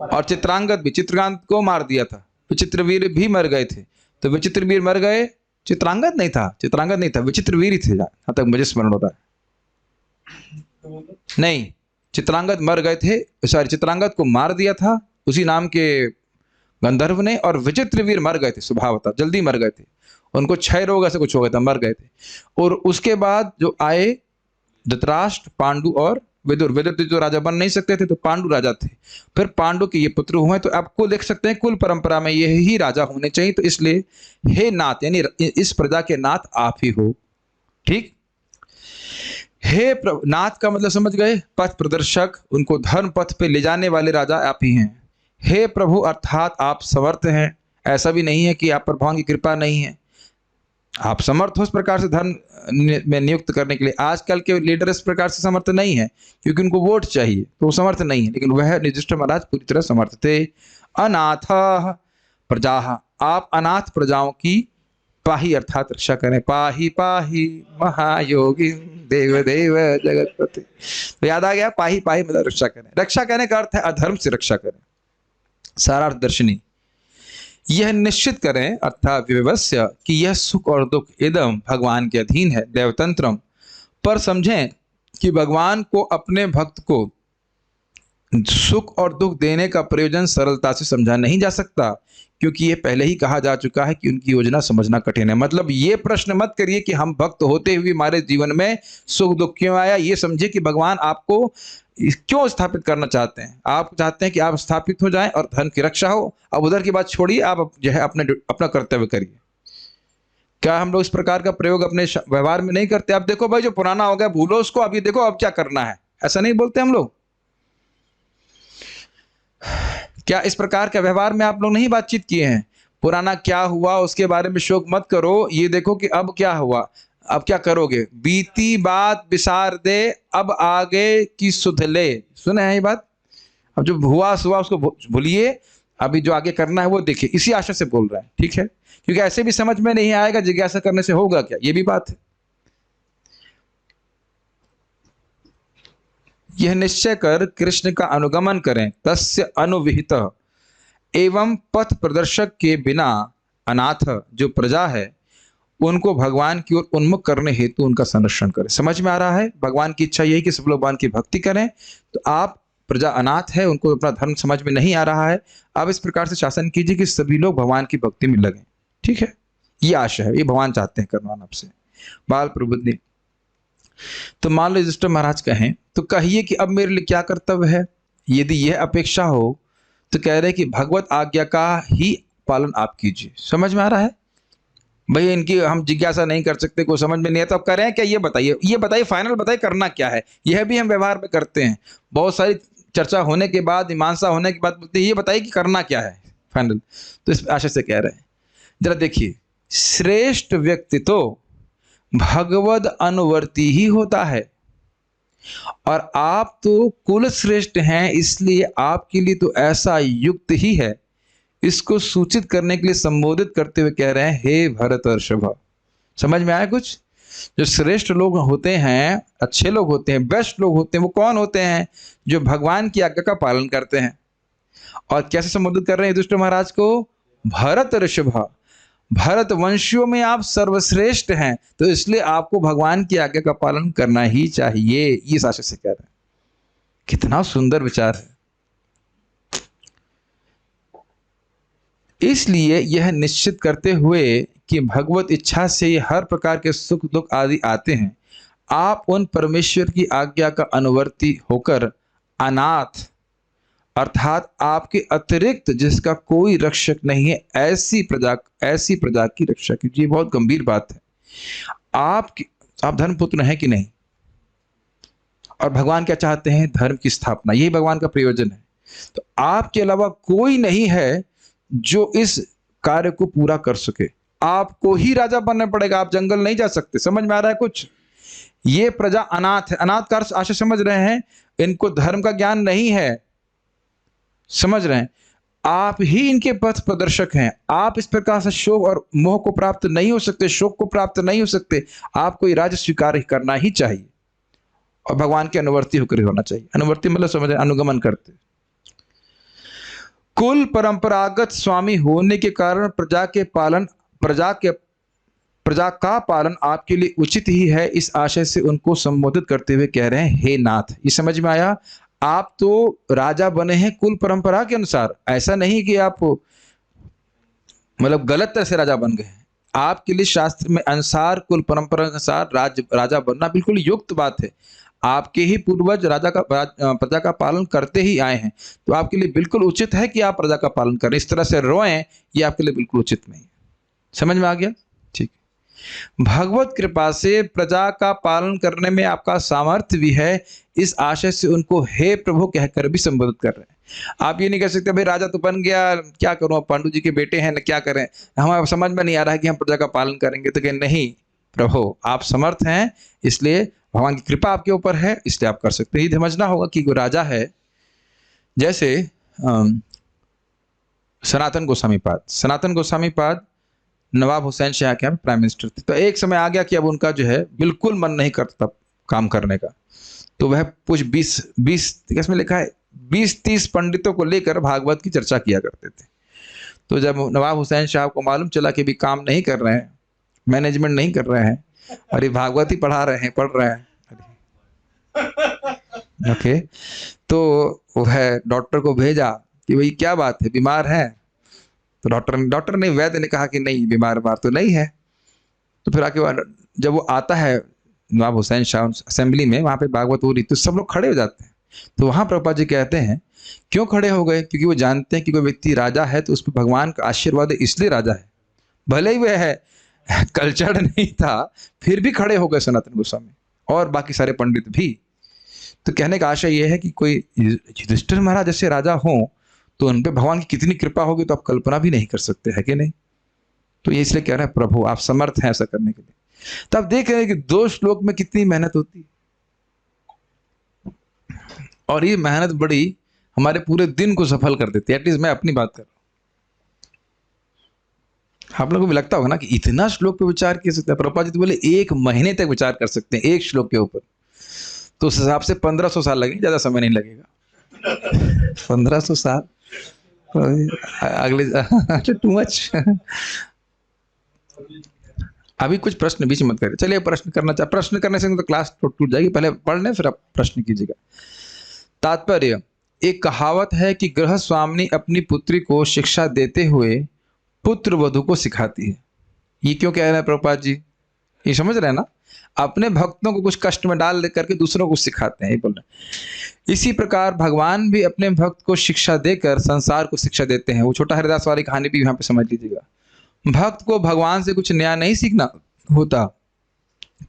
और चित्रांगद भी। चित्रांगद को मार दिया था, विचित्रवीर भी मर गए थे। तो विचित्रवीर मर गए, चित्रांगद नहीं था, चित्रांगद नहीं था, विचित्रवीर ही थे जहां तक मुझे स्मरण होता है। नहीं, चित्रांगद मर गए थे, सॉरी, चित्रांगद को मार दिया था उसी नाम के गंधर्व ने, और विचित्रवीर मर गए थे स्वभावतः, जल्दी मर गए थे, उनको क्षय रोग ऐसे कुछ हो गया था, मर गए थे। और उसके बाद जो आए धृतराष्ट्र, पांडु और विदुर। विदुर जो राजा बन नहीं सकते थे तो पांडु राजा थे, फिर पांडु के ये पुत्र हुए। तो आपको देख सकते हैं कुल परंपरा में यही ही राजा होने चाहिए। तो इसलिए हे नाथ, यानी इस प्रजा के नाथ आप ही हो। ठीक, हे नाथ का मतलब समझ गए, पथ प्रदर्शक, उनको धर्म पथ पे ले जाने वाले राजा आप ही हैं। हे प्रभु अर्थात आप समर्थ हैं, ऐसा भी नहीं है कि आप पर भगवान की कृपा नहीं है, आप समर्थ हो इस प्रकार से धर्म में नियुक्त करने के लिए। आजकल के लीडर इस प्रकार से समर्थ नहीं है क्योंकि उनको वोट चाहिए, तो वो समर्थ नहीं है, लेकिन वह युधिष्ठिर महाराज पूरी तरह समर्थ थे। अनाथ प्रजा, आप अनाथ प्रजाओं की पाही अर्थात रक्षा करें। पाही पाही महायोगी देव देव जगतपति। तो याद आ गया, पाही पाही मतलब रक्षा करें। रक्षा करने का अर्थ है अधर्म से रक्षा करें, सारार्थ दर्शनी। यह निश्चित करें अर्थात विवस्य कि यह सुख और दुख इदम भगवान के अधीन है, देवतंत्रम। पर समझें कि भगवान को अपने भक्त को सुख और दुख देने का प्रयोजन सरलता से समझा नहीं जा सकता, क्योंकि यह पहले ही कहा जा चुका है कि उनकी योजना समझना कठिन है। मतलब ये प्रश्न मत करिए कि हम भक्त होते हुए हमारे जीवन में सुख दुख क्यों आया। ये समझे कि भगवान आपको क्यों स्थापित करना चाहते हैं। आप चाहते हैं कि आप स्थापित हो जाएं और धर्म की रक्षा हो। अब उधर की बात छोड़िए, आप जो है अपना कर्तव्य करिए। क्या हम लोग इस प्रकार का प्रयोग अपने व्यवहार में नहीं करते? अब देखो भाई, जो पुराना हो गया भूलो उसको, अभी देखो अब क्या करना है, ऐसा नहीं बोलते हम लोग? क्या इस प्रकार के व्यवहार में आप लोग नहीं बातचीत किए हैं? पुराना क्या हुआ उसके बारे में शोक मत करो, ये देखो कि अब क्या हुआ, अब क्या करोगे। बीती बात बिसार दे, अब आगे की सुध ले। सुने हैं ये बात? अब जो हुआ उसको भूलिए, अभी जो आगे करना है वो देखिए। इसी आशा से बोल रहा है, ठीक है? क्योंकि ऐसे भी समझ में नहीं आएगा, जिज्ञासा करने से होगा क्या, ये भी बात है। यह निश्चय कर कृष्ण का अनुगमन करें, तस्य अनुविहित एवं पथ प्रदर्शक के बिना अनाथ जो प्रजा है उनको भगवान की ओर उन्मुख करने हेतु उनका संरक्षण करें। समझ में आ रहा है? भगवान की इच्छा यही कि सब लोग भगवान की भक्ति करें। तो आप प्रजा अनाथ है, उनको अपना धर्म समझ में नहीं आ रहा है, आप इस प्रकार से शासन कीजिए कि सभी लोग भगवान की भक्ति में लगें। ठीक है, ये आशा है, ये भगवान चाहते हैं करवाना आपसे। बाल प्रबुद्धि। तो मान लो युधिष्ठिर महाराज कहें तो कहिए कि अब मेरे लिए क्या कर्तव्य है। यदि यह अपेक्षा हो तो कह रहे कि भगवत आज्ञा का ही पालन आप कीजिए। समझ में आ रहा है? भाई इनकी हम जिज्ञासा नहीं कर सकते, कोई समझ में नहीं आता, अब करें क्या? ये बताइए, फाइनल बताइए करना क्या है। यह भी हम व्यवहार में करते हैं, बहुत सारी चर्चा होने के बाद, मीमांसा होने के बाद बोलते हैं ये बताइए कि करना क्या है फाइनल। तो इस आशा से कह रहे हैं, जरा देखिए, श्रेष्ठ व्यक्ति तो भगवद अनुवर्ती ही होता है, और आप तो कुल श्रेष्ठ हैं, इसलिए आपके लिए तो ऐसा युक्त ही है। इसको सूचित करने के लिए संबोधित करते हुए कह रहे हैं, हे भरतर्षभ। समझ में आया कुछ? जो श्रेष्ठ लोग होते हैं, अच्छे लोग होते हैं, बेस्ट लोग होते हैं, वो कौन होते हैं? जो भगवान की आज्ञा का पालन करते हैं। और कैसे संबोधित कर रहे हैं युधिष्ठिर महाराज को? भरतर्षभ, भरत वंशियों में आप सर्वश्रेष्ठ हैं, तो इसलिए आपको भगवान की आज्ञा का पालन करना ही चाहिए। ये आशा से कह रहे हैं। कितना सुंदर विचार है। इसलिए यह निश्चित करते हुए कि भगवत इच्छा से ही हर प्रकार के सुख दुख आदि आते हैं, आप उन परमेश्वर की आज्ञा का अनुवर्ती होकर अनाथ अर्थात आपके अतिरिक्त जिसका कोई रक्षक नहीं है, ऐसी प्रजा की रक्षा कीजिए। बहुत गंभीर बात है। आप धर्मपुत्र हैं कि नहीं? और भगवान क्या चाहते हैं? धर्म की स्थापना, यही भगवान का प्रयोजन है। तो आपके अलावा कोई नहीं है जो इस कार्य को पूरा कर सके। आपको ही राजा बनना पड़ेगा, आप जंगल नहीं जा सकते। समझ में आ रहा है कुछ? ये प्रजा अनाथ है। अनाथ का आशा समझ रहे हैं? इनको धर्म का ज्ञान नहीं है, समझ रहे हैं? आप ही इनके पथ प्रदर्शक हैं। आप इस प्रकार से शोक और मोह को प्राप्त नहीं हो सकते, शोक को प्राप्त नहीं हो सकते। आपको ये राज्य स्वीकार करना ही चाहिए और भगवान के अनुवर्ती होकर होना चाहिए। अनुवर्ती मतलब समझ, अनुगमन करते। कुल परंपरागत स्वामी होने के कारण प्रजा का पालन आपके लिए उचित ही है, इस आशय से उनको संबोधित करते हुए कह रहे हैं, हे नाथ। ये समझ में आया? आप तो राजा बने हैं कुल परंपरा के अनुसार, ऐसा नहीं कि आप मतलब गलत तरह से राजा बन गए हैं। आपके लिए शास्त्र में अनुसार कुल परंपरा के अनुसार राजा बनना बिल्कुल युक्त बात है। आपके ही पूर्वज प्रजा का पालन करते ही आए हैं, तो आपके लिए बिल्कुल उचित है कि आप प्रजा का पालन करें। इस तरह से रोएं, ये आपके लिए बिल्कुल उचित नहीं है। समझ में आ गया? ठीक। भगवत कृपा से प्रजा का पालन करने में आपका सामर्थ्य भी है, इस आशय से उनको हे प्रभु कहकर भी संबोधित कर रहे हैं। आप ये नहीं कह सकते भाई राजा तो बन गया, क्या करूं, अब पांडु जी के बेटे हैं ना, क्या करें, हमें समझ में नहीं आ रहा है कि हम प्रजा का पालन करेंगे। तो कहें नहीं प्रभु, आप समर्थ हैं, इसलिए भगवान की कृपा आपके ऊपर है, इसलिए आप कर सकते हैं। ये समझना होगा कि कोई राजा है, जैसे सनातन गोस्वामी पाद नवाब हुसैन शाह के प्राइम मिनिस्टर थे। तो एक समय आ गया कि अब उनका जो है बिल्कुल मन नहीं करता काम करने का, तो वह कुछ 20 इसमें लिखा है 20-30 पंडितों को लेकर भागवत की चर्चा किया करते थे। तो जब नवाब हुसैन शाह को मालूम चला कि भी काम नहीं कर रहे हैं, मैनेजमेंट नहीं कर रहे हैं और ये भागवत ही पढ़ रहे हैं ओके, तो वह डॉक्टर को भेजा कि भाई क्या बात है, बीमार है? तो डॉक्टर ने वैद्य ने कहा कि नहीं, बीमार तो नहीं है। तो फिर आके जब वो आता है नवाब हुसैन शाह असेंबली में, वहां पे भागवत हो रही, तो सब लोग खड़े हो जाते हैं। तो वहां प्रभुपाद जी कहते हैं क्यों खड़े हो गए? क्योंकि वो जानते हैं कि कोई व्यक्ति राजा है तो उस पर भगवान का आशीर्वाद है, इसलिए राजा है। भले ही वह है कल्चर्ड नहीं था, फिर भी खड़े हो गए सनातन गोस्वामी और बाकी सारे पंडित भी। तो कहने का आशय यह है कि कोई युधिष्ठिर महाराज जैसे राजा हो तो उन पे भगवान की कितनी कृपा होगी, तो आप कल्पना भी नहीं कर सकते, है कि नहीं? तो ये इसलिए कह रहे हैं प्रभु आप समर्थ हैं ऐसा करने के लिए। तो आप देख रहे हैं कि 2 श्लोक में कितनी मेहनत होती है, और ये मेहनत बड़ी हमारे पूरे दिन को सफल कर देती है। एटलीस्ट मैं अपनी बात कर रहा हूं। आप लोगों को भी लगता होगा ना कि इतना श्लोक पे विचार किया सकता है। प्रभुपाद जी तो बोले 1 महीने तक विचार कर सकते हैं एक श्लोक के ऊपर। तो उस हिसाब से 1500 साल लगेंगे, ज्यादा समय नहीं लगेगा। 1500 साल अगले टू मच। अभी कुछ प्रश्न बीच मत करें, चलिए प्रश्न करना चाहे, प्रश्न करने से तो क्लास टूट जाएगी, पहले पढ़ लें फिर आप प्रश्न कीजिएगा। तात्पर्य, एक कहावत है कि गृह स्वामिनी अपनी पुत्री को शिक्षा देते हुए पुत्र वधु को सिखाती है। ये क्यों कह रहे हैं प्रभुपाद जी? ये समझ रहे हैं ना, अपने भक्तों को कुछ कष्ट में डाल करके दूसरों को सिखाते हैं, ये बोल रहे हैं। इसी प्रकार भगवान भी अपने भक्त को शिक्षा देकर संसार को शिक्षा देते हैं। वो छोटा हरिदास वाली कहानी भी यहाँ पे समझ लीजिएगा। भक्त को भगवान से कुछ नया नहीं सीखना होता,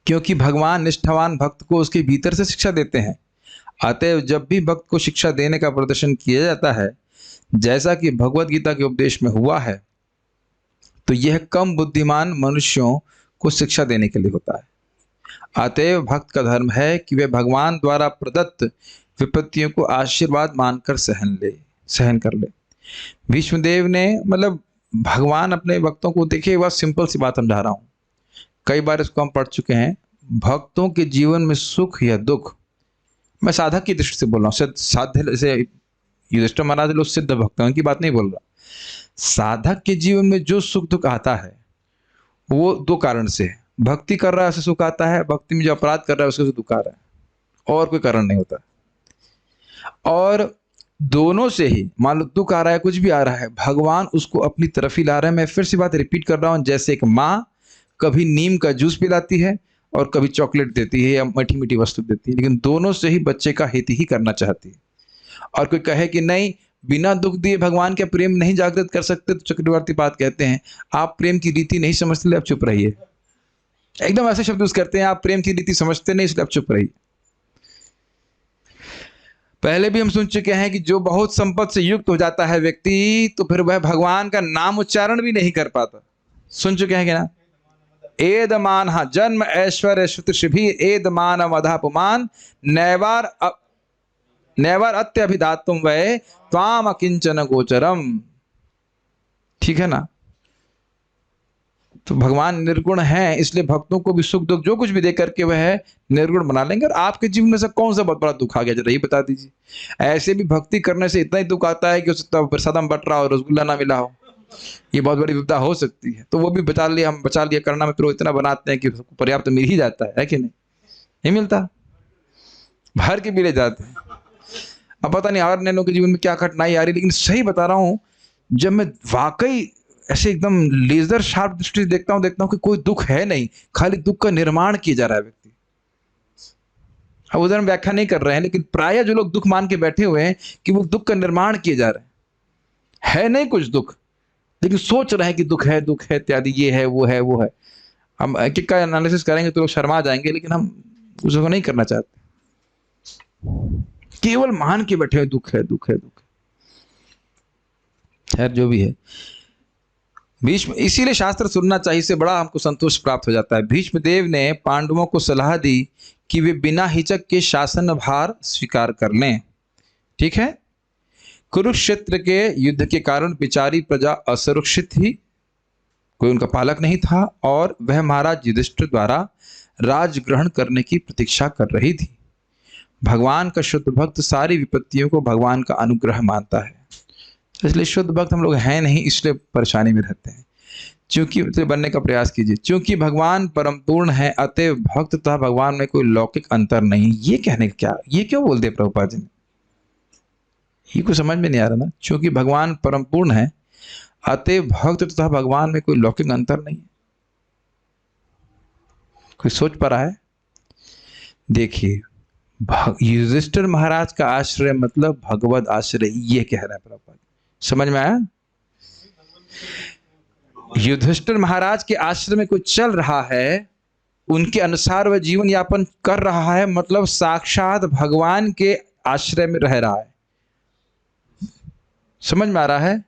क्योंकि भगवान निष्ठावान भक्त को उसके भीतर से शिक्षा देते हैं। अतएव जब भी भक्त को शिक्षा देने का प्रदर्शन किया जाता है, जैसा कि भगवत गीता के उपदेश में हुआ है, तो यह कम बुद्धिमान मनुष्यों को शिक्षा देने के लिए होता है। अतएव भक्त का धर्म है कि वे भगवान द्वारा प्रदत्त विपत्तियों को आशीर्वाद मानकर सहन कर ले। भीष्मदेव ने मतलब भगवान अपने भक्तों को, देखिए बहुत सिंपल सी बात समझा रहा हूँ, कई बार इसको हम पढ़ चुके हैं। भक्तों के जीवन में सुख या दुख, मैं साधक की दृष्टि से बोल रहा हूँ, साध्य जैसे युधिष्ठिर महाराज लोग सिद्ध भक्तों की बात नहीं बोल रहा। साधक के जीवन में जो सुख दुख आता है वो 2 कारण से है। भक्ति कर रहा है उसे सुख आता है, भक्ति में जो अपराध कर रहा है उससे दुख आ रहा है, और कोई कारण नहीं होता। और दोनों से ही, मान लो दुख आ रहा है, कुछ भी आ रहा है, भगवान उसको अपनी तरफ ही ला रहे हैं। मैं फिर से बात रिपीट कर रहा हूं, जैसे एक माँ कभी नीम का जूस पिलाती है और कभी चॉकलेट देती है या मीठी मीठी वस्तु देती है, लेकिन दोनों से ही बच्चे का हित ही करना चाहती है। और कोई कहे कि नहीं, बिना दुख दिए भगवान का प्रेम नहीं जागृत कर सकते, तो चक्रवर्ती बात कहते हैं आप प्रेम की रीति नहीं समझते, आप चुप रहिए। एकदम ऐसे शब्द यूज करते हैं, आप प्रेम की रीति समझते नहीं, इसलिए आप चुप रहिए। पहले भी हम सुन चुके हैं कि जो बहुत संपत्ति से युक्त हो जाता है व्यक्ति, तो फिर वह भगवान का नाम उच्चारण भी नहीं कर पाता। सुन चुके हैं कि ना? एदमान, हाँ, जन्म ऐश्वर्य श्रुति शिभी एदमान मधापमान नैवार नेवर अत्य अभिधातुम वै त्वाम अकिंचन गोचरम। ठीक है ना। तो भगवान निर्गुण हैं, इसलिए भक्तों को भी सुख दुख जो कुछ भी दे करके वह निर्गुण बना लेंगे। और आपके जीवन में से कौन सा बहुत बड़ा दुख आ गया, जरा ये बता दीजिए। ऐसे भी भक्ति करने से इतना ही दुख आता है कि उससे प्रसादम बट रहा हो, रसगुल्ला ना मिला हो, ये बहुत बड़ी विपदा हो सकती है। तो वो भी बचा लिया, हम बचा लिया करना में तो इतना बनाते हैं कि पर्याप्त मिल ही जाता है कि नहीं? नहीं मिलता, भर के भी ले जाते हैं। अब पता नहीं और नैनो के जीवन में क्या कठिनाई आ रही, लेकिन सही बता रहा हूँ, जब मैं वाकई ऐसे एकदम लेजर शार्प दृष्टि से देखता हूँ कि कोई दुख है नहीं, खाली दुख का निर्माण किया जा रहा है व्यक्ति। अब उधर हम व्याख्या नहीं कर रहे हैं, लेकिन प्राय जो लोग दुख मान के बैठे हुए हैं कि वो दुख का निर्माण किए जा रहे हैं। है नहीं कुछ दुख, लेकिन सोच रहे हैं कि दुख है इत्यादि, ये है वो है वो है। हम एक एक का एनालिसिस करेंगे तो लोग शर्मा जाएंगे, लेकिन हम उसको नहीं करना चाहते। केवल मान के बैठे हुए दुख है दुख है दुख है। खैर जो भी है, भीष्म, इसीलिए शास्त्र सुनना चाहिए, से बड़ा हमको संतोष प्राप्त हो जाता है। भीष्म देव ने पांडवों को सलाह दी कि वे बिना हिचक के शासन भार स्वीकार कर लें। ठीक है। कुरुक्षेत्र के युद्ध के कारण बिचारी प्रजा असुरक्षित थी, कोई उनका पालक नहीं था, और वह महाराज युधिष्ठिर द्वारा राज ग्रहण करने की प्रतीक्षा कर रही थी। भगवान का शुद्ध भक्त सारी विपत्तियों को भगवान का अनुग्रह मानता है, इसलिए शुद्ध भक्त हम लोग हैं नहीं, इसलिए परेशानी में रहते हैं। क्योंकि बनने का प्रयास कीजिए। क्योंकि भगवान परम पूर्ण है, अतएव भक्त तथा भगवान में कोई लौकिक अंतर नहीं। ये कहने का क्या, ये क्यों बोल दिया प्रभुपाद जी ने? ये कुछ समझ में नहीं आ रहा ना। क्योंकि भगवान परम पूर्ण है, अतएव भक्त तथा भगवान में कोई लौकिक अंतर नहीं। कोई सोच पा रहा है? देखिए, युधिष्ठिर महाराज का आश्रय मतलब भगवत आश्रय, ये कह रहा है प्रभुपाद। समझ में आया? युधिष्ठिर महाराज के आश्रम में कोई चल रहा है, उनके अनुसार वह जीवन यापन कर रहा है, मतलब साक्षात भगवान के आश्रय में रह रहा है। समझ में आ रहा है?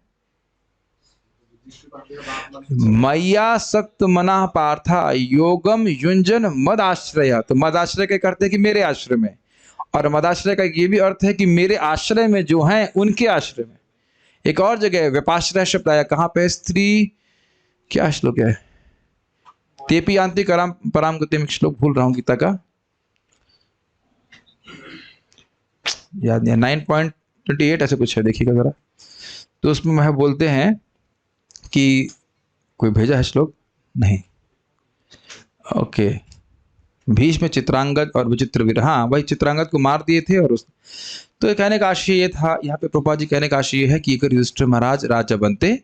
मैया सक्त मना पार्था योगम युंजन मद आश्रय। तो मद आश्रय के करते हैं कि मेरे आश्रय में, और मदाश्रय का ये भी अर्थ है कि मेरे आश्रय में जो हैं उनके आश्रय में। एक और जगह व्यपाश्रय शब्द आया, कहां पे? स्त्री, क्या श्लोक है? तेपी आंति कराम पराम गति में श्लोक भूल रहा हूं गीता का, याद नहीं। 9.28 ऐसे कुछ है, देखिएगा जरा। तो उसमें वह बोलते हैं कि, कोई भेजा है श्लोक? नहीं। ओके। भीष्म चित्रांगद और विचित्र वीर, हाँ वही चित्रांगद को मार दिए थे। और उस तो ये कहने का आशय ये था, यहाँ पे प्रभुपाद जी कहने का आशय ये है कि अगर युधिष्ठिर महाराज राजा बनते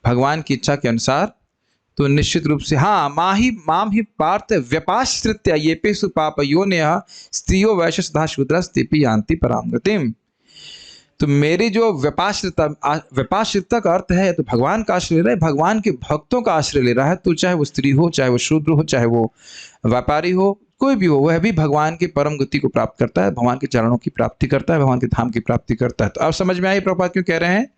भगवान की इच्छा के अनुसार, तो निश्चित रूप से, हाँ, माम ही पार्थ व्यपाश्रित्य ये पे सुपापयोन्यः स्त्रियो वैश्य सदा शूद्रस्तेपि यान्ति पराम गतिम। तो मेरी जो व्यपाश्रितता का अर्थ है, तो भगवान का आश्रय ले रहा है, भगवान के भक्तों का आश्रय ले रहा है। तो चाहे वो स्त्री हो, चाहे वो शूद्र हो, चाहे वो व्यापारी हो, कोई भी हो, वह भी भगवान की परम गति को प्राप्त करता है, भगवान के चरणों की प्राप्ति करता है, भगवान के धाम की प्राप्ति करता है। तो अब समझ में आई प्रभुपाद क्यों कह रहे हैं,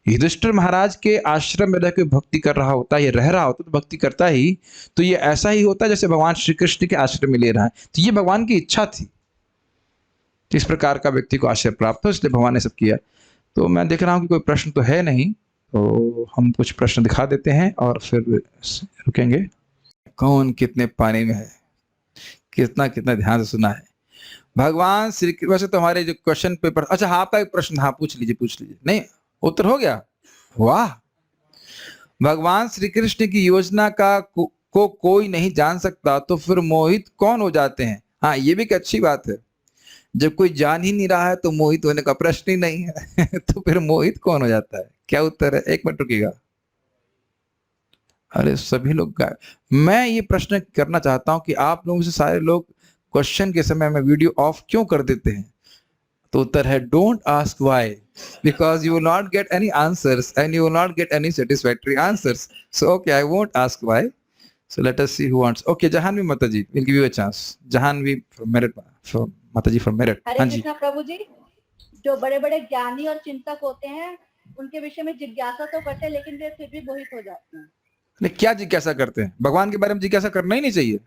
युधिष्ठिर महाराज के आश्रम में रहकर भक्ति कर रहा होता, ये रह रहा होता, तो भक्ति करता ही, तो ये ऐसा ही होता जैसे भगवान श्री कृष्ण के आश्रम में ले रहा है। तो ये भगवान की इच्छा थी, इस प्रकार का व्यक्ति को आश्रय प्राप्त हो, इसलिए भगवान ने सब किया। तो मैं देख रहा हूँ कि कोई प्रश्न तो है नहीं, तो हम कुछ प्रश्न दिखा देते हैं और फिर रुकेंगे। कौन कितने पानी में है, कितना कितना ध्यान से सुना है। भगवान श्री, वैसे तो हमारे जो क्वेश्चन पेपर, अच्छा हाँ, आपका एक प्रश्न, हाँ पूछ लीजिए। नहीं, उत्तर हो गया? वाह। भगवान श्री कृष्ण की योजना को कोई नहीं जान सकता, तो फिर मोहित कौन हो जाते हैं? हाँ, ये भी एक अच्छी बात है। जब कोई जान ही नहीं रहा है तो मोहित होने का प्रश्न ही नहीं है। तो फिर मोहित कौन हो जाता है? क्या उत्तर है? एक मिनट रुकिएगा। अरे सभी लोग, मैं ये प्रश्न करना चाहता हूं कि आप लोगों से सारे लोग क्वेश्चन के समय में वीडियो ऑफ क्यों कर देते हैं? तो उत्तर है, don't ask why, because you will not get any answers and you will not get any satisfactory answers. So okay, I won't ask why. So let us see who wants. Okay, Jahnavi Mata ji, will give you a chance. Jahnavi from Meerut, from Mata ji from Meerut. हरे हाँ जी। कृष्णा प्रभु जी, जो बड़े बड़े ज्ञानी और चिंतक होते हैं, उनके विषय में जिज्ञासा तो करते हैं, लेकिन वे फिर भी मोहित हो जाते हैं। नहीं, क्या जिज्ञासा करते हैं? भगवान के बारे में जिज्ञासा करना ही नहीं चाहिए।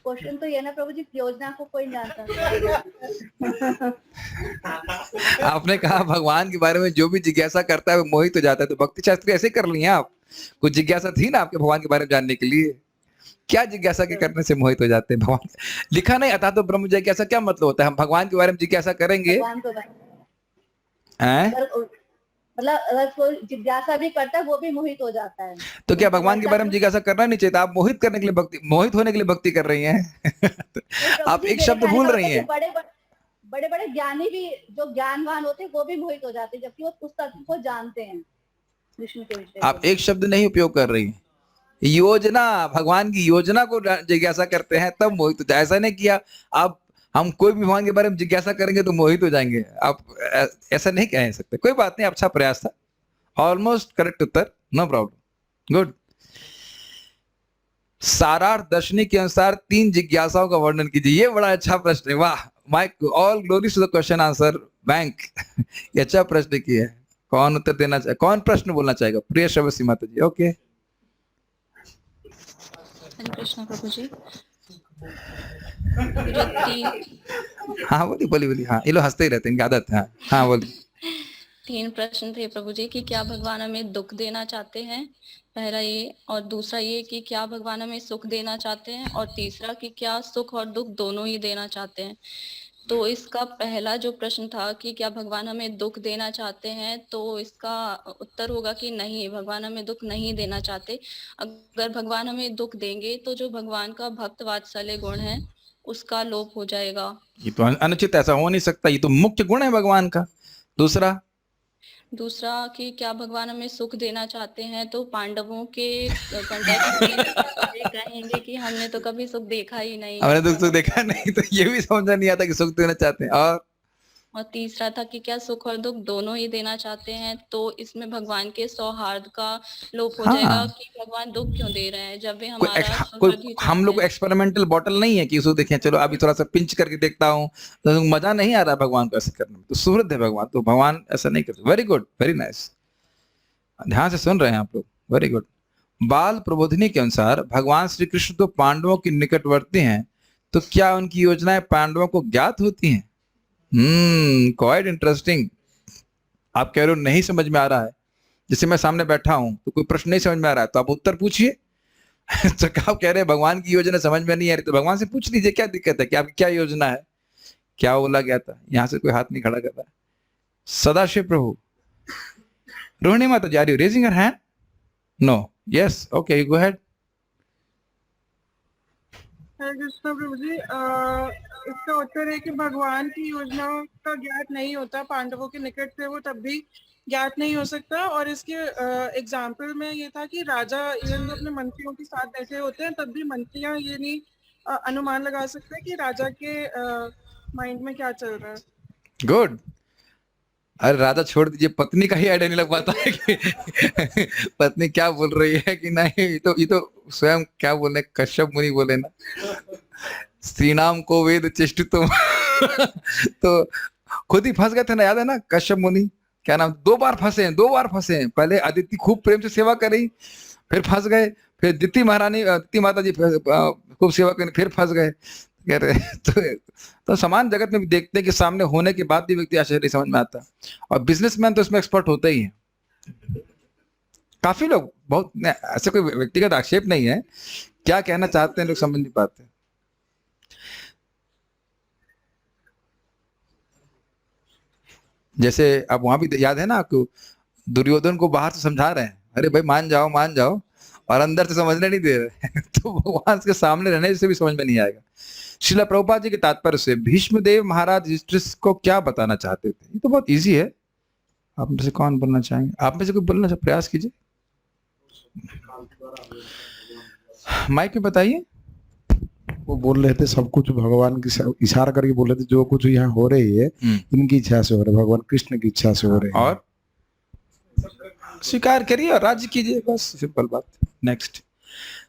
क्वेश्चन तो ये ना प्रभु जी, योजना को कोई नहीं जानता। आपने कहा भगवान के बारे में जो भी जिज्ञासा करता है वो मोहित हो जाता है, तो भक्ति शास्त्री ऐसे कर लिए आप? कुछ जिज्ञासा थी ना आपके भगवान के बारे में जानने के लिए? क्या जिज्ञासा के करने से मोहित हो जाते हैं भगवान? लिखा नहीं आता तो ब्रह्म जिज्ञासा क्या मतलब होता है? हम भगवान के बारे में जिज्ञासा करेंगे भगवान को हैं? मतलब अगर कोई जिज्ञासा भी करता है वो भी मोहित हो जाता है। तो क्या भगवान के बारे में जिज्ञासा करना नहीं चाहिए था? आप मोहित करने के लिए भक्ति, मोहित होने के लिए भक्ति कर रही हैं। आप एक शब्द भूल रही हैं। बड़े बड़े ज्ञानी भी जो ज्ञानवान होते हैं वो भी मोहित हो जाते हैं, जबकि वो उस तत्व को जानते हैं कृष्ण के विषय। आप एक शब्द नहीं उपयोग कर रही हैं। योजना, भगवान की योजना को जिज्ञासा करते हैं तब मोहित हो जाए। ऐसा नहीं किया आप, हम कोई भी भगवान के बारे में जिज्ञासा करेंगे तो मोहित हो जाएंगे, आप ऐसा नहीं कह सकते। कोई बात नहीं, अच्छा प्रयास था, ऑलमोस्ट करेक्ट उत्तर, नो प्रॉब्लम, गुड। सारार्थ दर्शनी के अनुसार 3 जिज्ञासाओं का वर्णन कीजिए। ये बड़ा अच्छा प्रश्न है, वाह, my all glory to the question answer bank. ये अच्छा प्रश्न किया है। कौन उत्तर देना चाहे, कौन प्रश्न बोलना चाहेगा? प्रिय श्रवसी माता जी। ओके, हरे कृष्णा प्रभु जी। हाँ बोली बोली बोली, हाँ ये लोग हंसते ही रहते हैं, इनकी आदत है। हाँ बोली। 3 प्रश्न थे प्रभु जी कि क्या भगवान हमें दुख देना चाहते हैं, पहला ये, और दूसरा ये कि क्या भगवान हमें सुख देना चाहते हैं, और तीसरा कि क्या सुख और दुख दोनों ही देना चाहते हैं। तो इसका पहला जो प्रश्न था कि क्या भगवान हमें दुख देना चाहते हैं, तो इसका उत्तर होगा कि नहीं, भगवान हमें दुख नहीं देना चाहते। अगर भगवान हमें दुख देंगे तो जो भगवान का भक्त वात्सल्य गुण है उसका लोप हो जाएगा। ये तो अनुचित, ऐसा हो नहीं सकता, ये तो मुख्य गुण है भगवान का। दूसरा कि क्या भगवान हमें सुख देना चाहते हैं, तो पांडवों के कंटेक्स्ट में ये कहेंगे कि हमने तो कभी सुख देखा ही नहीं, हमने दुख तो देखा नहीं, तो ये भी समझा नहीं आता कि सुख देना चाहते हैं। और तीसरा था कि क्या सुख और दुख दोनों ही देना चाहते हैं, तो इसमें भगवान के सौहार्द का लोप हो जाएगा कि भगवान दुख क्यों दे रहे हैं जब वे हमारा कोई हम लोग एक्सपेरिमेंटल बॉटल नहीं है कि उसको देखें, चलो अभी थोड़ा सा पिंच करके देखता हूँ, तो मजा नहीं आ रहा भगवान को ऐसे करने में, तो सुहृद है भगवान, तो भगवान ऐसा नहीं करते। वेरी गुड, वेरी नाइस, ध्यान से सुन रहे हैं आप लोग, वेरी गुड। बाल प्रबोधिनी के अनुसार भगवान श्री कृष्ण तो पांडवों के निकटवर्ती हैं, तो क्या उनकी योजनाएं पांडवों को ज्ञात होती हैं? Quite interesting. आप कह रहे हो नहीं समझ में आ रहा है, जैसे मैं सामने बैठा हूं तो कोई प्रश्न नहीं समझ में आ रहा है तो आप उत्तर पूछिए। तो आप कह रहे हैं भगवान की योजना समझ में नहीं आ रही, तो भगवान से पूछ लीजिए क्या दिक्कत है, कि आपकी क्या योजना है, क्या बोला गया था। यहां से कोई हाथ नहीं खड़ा कर रहा है। Sadashiv Prabhu, Rohini Mata ji, are you raising your hand? No, yes, okay, go ahead. Hare Krishna Prabhu ji, इसका उत्तर है कि भगवान की योजना का ज्ञात नहीं होता, पांडवों के निकट थे वो तब भी ज्ञात नहीं हो सकता। और इसके एग्जाम्पल में ये था कि राजा इवन अपने मंत्रियों के साथ बैठे होते हैं तब भी मंत्रियां ये नहीं अनुमान लगा सकते कि राजा के माइंड में क्या चल रहा है। गुड। अरे राजा छोड़ दीजिए, पत्नी का ही आइडिया नहीं लग पाता है कि पत्नी क्या बोल रही है कि नहीं। ये तो स्वयं क्या बोले, कश्यप मुनि बोले ना, स्त्री नाम को वेद चेष्टितुम। तो खुद ही फंस गए थे ना, याद है ना, कश्यप मुनि, क्या नाम, 2 बार फंसे हैं। पहले अदिति खूब प्रेम से सेवा करी, फिर फंस गए, फिर दिति माता जी खूब सेवा करी, फिर फंस गए। कह रहे तो समान जगत में भी देखते हैं कि सामने होने के बाद भी व्यक्ति आश्चर्य नहीं समझ में आता, और बिजनेसमैन तो इसमें एक्सपर्ट होते ही हैं। काफी लोग, बहुत ऐसे कोई व्यक्तिगत आक्षेप नहीं है, क्या कहना चाहते हैं लोग समझ नहीं पाते। जैसे अब वहां भी याद है ना आपको, दुर्योधन को बाहर से समझा रहे हैं, अरे भाई मान जाओ, और अंदर से समझने नहीं दे रहे। तो भगवान के सामने रहने से भी समझ में नहीं आएगा। श्रीला प्रभुपाद जी के तात्पर्य से भीष्मदेव महाराज युधिष्ठिर को क्या बताना चाहते थे? ये तो बहुत इजी है। आप में से कौन बोलना चाहेंगे? आप में से कोई बोलना चाहे, प्रयास कीजिए, माइक में बताइए। वो बोल रहे थे सब कुछ भगवान की इशारा करके बोल रहे थे, जो कुछ यहाँ हो रही है इनकी इच्छा से हो रहा है, भगवान कृष्ण की इच्छा से हो रही है। और स्वीकार करिए और राज्य कीजिए, बस सिंपल बात। नेक्स्ट,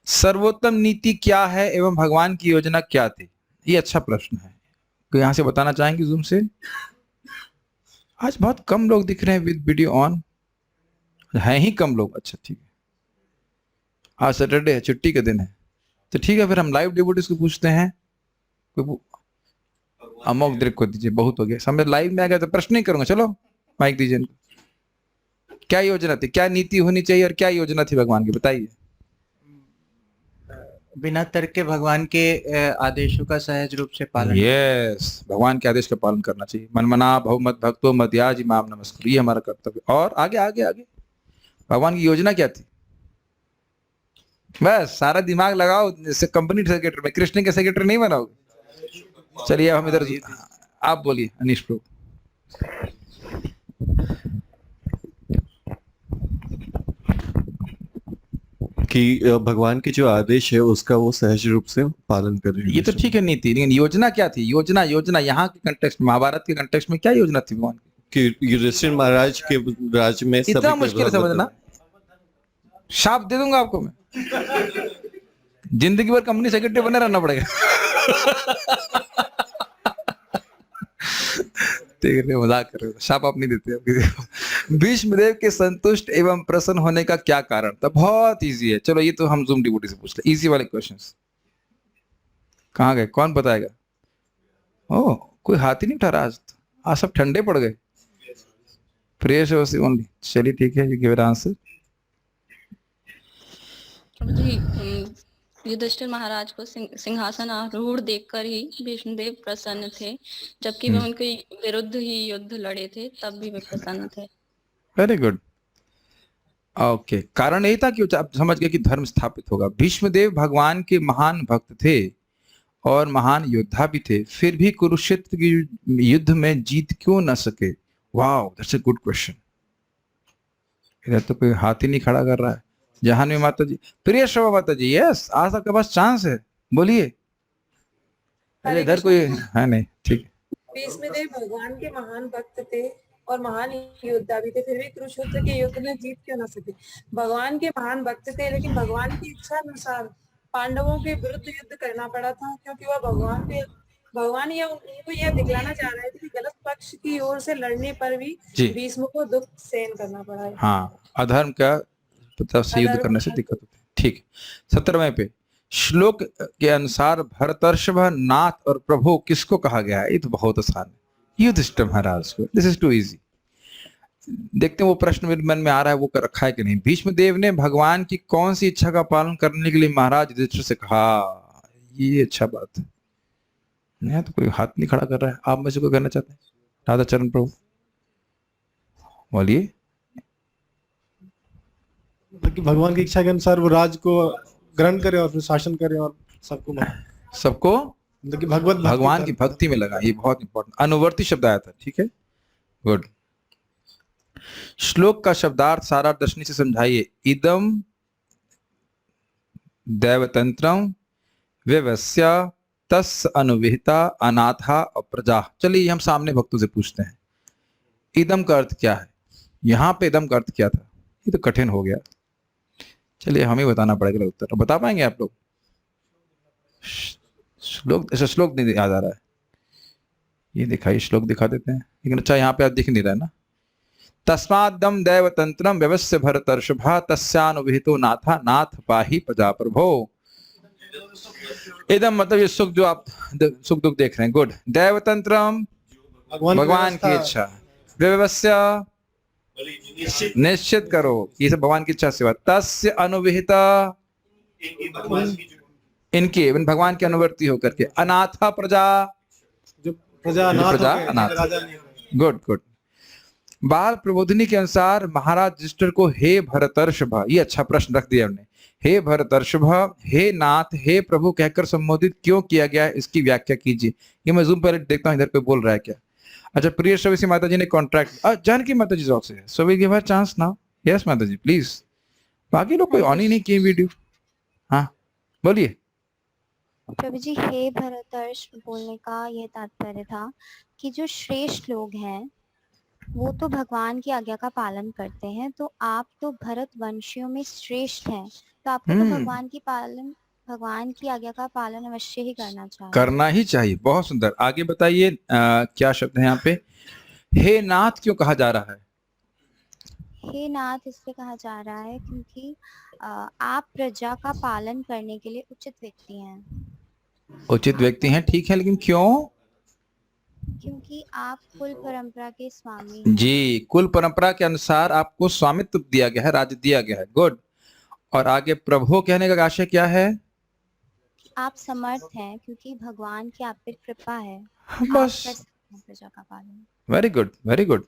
सर्वोत्तम नीति क्या है एवं भगवान की योजना क्या थी? ये अच्छा प्रश्न है। तो यहां से बताना चाहेंगे जूम से? आज बहुत कम लोग दिख रहे हैं विद वीडियो ऑन, हैं ही कम लोग। अच्छा ठीक है, आज सैटरडे है, छुट्टी का दिन है। तो ठीक है, फिर हम लाइव डिवोटीज को पूछते हैं। अमोक दृक को दीजिए, बहुत हो गया, समझ लाइव में आ गया तो प्रश्न नहीं करूंगा। चलो माइक दीजिए इनको। क्या योजना थी, क्या नीति होनी चाहिए और क्या योजना थी भगवान की, बताइए। बिना तर्क के भगवान के आदेशों का सहज रूप से पालन। यस, भगवान के आदेश का पालन करना चाहिए। मनमना भव मत भक्तो मध्याज इमाम नमस्कुरु, ये हमारा कर्तव्य। और आगे आगे आगे भगवान की योजना क्या थी? बस सारा दिमाग लगाओ, जैसे कंपनी सेक्रेटरी में कृष्ण के सेक्रेटरी नहीं बनाओगे। चलिए हम इधर, आप बोलिए अनीश प्रभु। कि भगवान के जो आदेश है उसका वो सहज रूप से पालन कर रहे हैं। ये तो ठीक है नीति, लेकिन योजना क्या थी? योजना योजना यहाँ के कंटेक्स्ट में, महाभारत के कंटेक्स्ट में क्या योजना थी भगवान की? कि युधिष्ठिर महाराज के राज में इतना मुश्किल है समझना? शाप दे दूंगा आपको मैं, जिंदगी भर कंपनी सेक्रेटरी बने रहना पड़ेगा। ठीक है, मजाक कर रहे हो, शाप आप नहीं देते आप। भीष्मदेव के संतुष्ट एवं प्रसन्न होने का क्या कारण था? बहुत इजी है। चलो ये तो हम जूम डिवोटी से पूछ ले, इजी वाले क्वेश्चंस। कहाँ गए, कौन बताएगा? ओ, कोई हाथ ही नहीं उठा रहा आज सब ठंडे पड़ गए। Prayers only. चलिए ठीक है, यू गिव आंसर। प्रभु जी, युधिष्ठिर महाराज को सिंहासन आरूढ़ देखकर ही भीष्मदेव प्रसन्न थे, जबकि वे उनके विरुद्ध ही युद्ध लड़े थे, तब भी वे प्रसन्न थे। Very good. ओके, कारण यही था कि आप समझ गए कि धर्म स्थापित होगा। भीष्मदेव भगवान के महान भक्त थे और महान योद्धा भी थे, फिर भी कुरुक्षेत्र की युद्ध में जीत क्यों न सके? Wow, that's a good question. इधर तो कोई हाथ ही नहीं खड़ा कर रहा है। जहानवी माता जी, प्रिय शोभा माता जी, यस, आज आपके पास चांस है, बोलिए। अरे इधर कोई है नहीं, ठीक है। भीष्मदेव भगवान के महान भक्त थे और महान योद्धा भी थे, फिर भी कुरुक्षेत्र के युद्ध में जीत क्यों ना सके? भगवान के महान भक्त थे, लेकिन भगवान की इच्छा अनुसार पांडवों के विरुद्ध युद्ध करना पड़ा था, क्योंकि वह भगवान ये उनको यह दिखलाना चाह रहे थे कि गलत पक्ष की ओर से लड़ने पर भी भीष्म को दुख सहन करना पड़ा है। हाँ, अधर्म का तरफ से युद्ध करने से दिक्कत होती है। ठीक, 17वें पे श्लोक के अनुसार भरतर्षभ नाथ और प्रभु किसको कहा गया है? ये तो बहुत आसान है, युधिष्ठिर महाराज को। This is too easy. देखते हैं वो प्रश्न मेरे मन में आ रहा है वो कर रखा है कि नहीं। भीष्मदेव ने भगवान की कौन सी इच्छा का पालन करने के लिए महाराज युधिष्ठिर से कहा? ये अच्छा बात है। नहीं तो कोई हाथ नहीं खड़ा कर रहा है। आप में से कोई करना चाहते हैं? राधा चरण प्रभु बोलिए। कि भगवान की इच्छा के अनुसार वो राज को ग्रहण करे और फिर शासन करे और सबको मतलब कि भगवान की भक्ति में लगा। ये बहुत इंपॉर्टेंट अनुवर्ती शब्द आया था। ठीक है, गुड। श्लोक का शब्दार्थ सारा दर्शनी से समझाइए। इदम दैवतंत्रम व्यवस्या तस् अनुविहिता अनाथा अप्रजा। चलिए हम सामने भक्तों से पूछते हैं, इदम का अर्थ क्या है? यहाँ पे इदम का अर्थ क्या था? ये तो कठिन हो गया। चलिए हमें बताना पड़ेगा उत्तर। बता पाएंगे आप लोग? श्लोक, ऐसा श्लोक नहीं याद आ रहा है। ये दिखाइए, श्लोक दिखा देते हैं। लेकिन अच्छा यहाँ पे आप दिख नहीं रहा है ना। तस्माद्दम दैवतंत्रम व्यवस्य भरतर्षभा तस्यानुविहितो नाथा नाथ पाहि प्रजा प्रभो। एकदम मतलब ये सुख जो आप सुख दुख देख रहे हैं। गुड। दैवतंत्रम भगवान की इच्छा, व्यवस्य निश्चित करो, ये सब भगवान की इच्छा से हुआ। तस्य अनुविहिता इनके भगवान के अनुवर्ती होकर के। अनाथा प्रजा, जो प्रजा अनाथ। Good good. बाल प्रबोधिनी के अनुसार महाराज युधिष्ठिर को हे भरतर्षभ, ये अच्छा प्रश्न रख दिया हमने। हे भरतर्षभ, हे नाथ, हे प्रभु कहकर संबोधित क्यों किया गया, इसकी व्याख्या कीजिए। ये मैं जूम पर देखता हूँ इधर कोई बोल रहा है क्या? अच्छा, प्रिय श्रवसी माता जी ने कॉन्ट्रैक्ट, जानकी माता जी ऑल्सो है, so we give her chance now. Yes माता जी प्लीज। बाकी लोग कोई ऑन ही नहीं किए वीडियो। हाँ बोलिए। प्रभु जी, हे भरतर्ष बोलने का यह तात्पर्य था कि जो श्रेष्ठ लोग हैं वो तो भगवान की आज्ञा का पालन करते हैं, तो आप तो भरत वंशियों में श्रेष्ठ हैं, तो आपको तो भगवान की आज्ञा का पालन अवश्य ही करना ही चाहिए। बहुत सुंदर। आगे बताइए क्या शब्द है यहाँ पे? हे नाथ क्यों कहा जा रहा है? हे नाथ इसलिए कहा जा रहा है क्योंकि आप प्रजा का पालन करने के लिए उचित व्यक्ति हैं। उचित व्यक्ति हैं, ठीक है, लेकिन क्यों? क्योंकि आप कुल परंपरा के स्वामी हैं। जी, कुल परंपरा के अनुसार आपको स्वामित्व दिया गया है, राज्य दिया गया है। गुड। और आगे प्रभु कहने का आशय क्या है? आप समर्थ हैं क्योंकि भगवान की आप पे कृपा है। बस। आप कर सकते हैं प्रजा का पालन। Very good, very good.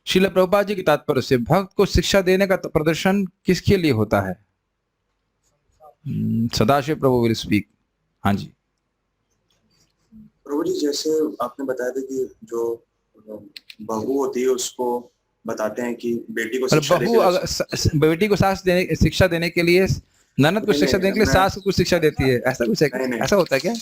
Shrila Prabhupada ji के तात्पर्य से भक्त को शिक्षा देने का प्रदर्शन किसके लिए होता है? सदाशिव प्रभु विल स्पीक। हाँ जी। प्रभु जी, जैसे आपने बताया था कि जो बहू होती है उसको बताते हैं कि बेटी को शिक्षा बेटी को शिक्षा देने के लिए, ननद को शिक्षा देने के लिए सास को कुछ शिक्षा देती है, ऐसा कुछ है? ऐसा होता है क्या?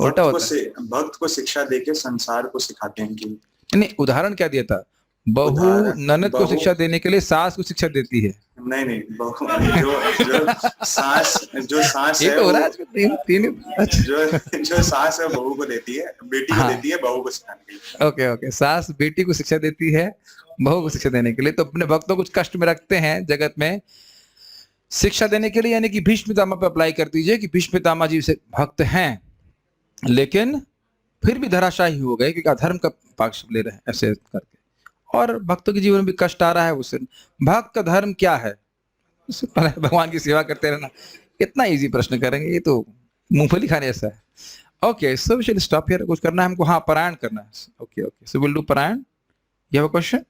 उल्टा होता है। भक्त को शिक्षा देके संसार को सिखाते हैं कि नहीं, उदाहरण क्या दिया था? बहू ननद को शिक्षा देने के लिए सास को शिक्षा देती है। नहीं, बहू जो सास है हो रहा है जो सास है बहू को देती है, बेटी को देती है बहू को सिखाने के लिए। ओके, सास बेटी को शिक्षा देती है बहू को शिक्षा देने के लिए। तो अपने भक्तों को कुछ कष्ट में रखते हैं जगत में शिक्षा देने के लिए, यानी कि भीष्म पितामह पे अप्लाई कर दीजिए कि भीष्म पितामह जी से भक्त हैं लेकिन फिर भी धराशायी हो गए क्योंकि अधर्म का पक्ष ले रहे हैं ऐसे करके, और भक्तों के जीवन में भी कष्ट आ रहा है। उससे भक्त का धर्म क्या है? उससे पहले भगवान की सेवा करते रहना। इतना इजी प्रश्न करेंगे, ये तो मूंगफली खाने ऐसा है। Okay, so we should stop here. कुछ करना है हमको? हाँ, पारायण करना है। Okay, so will do parayana. You have a question?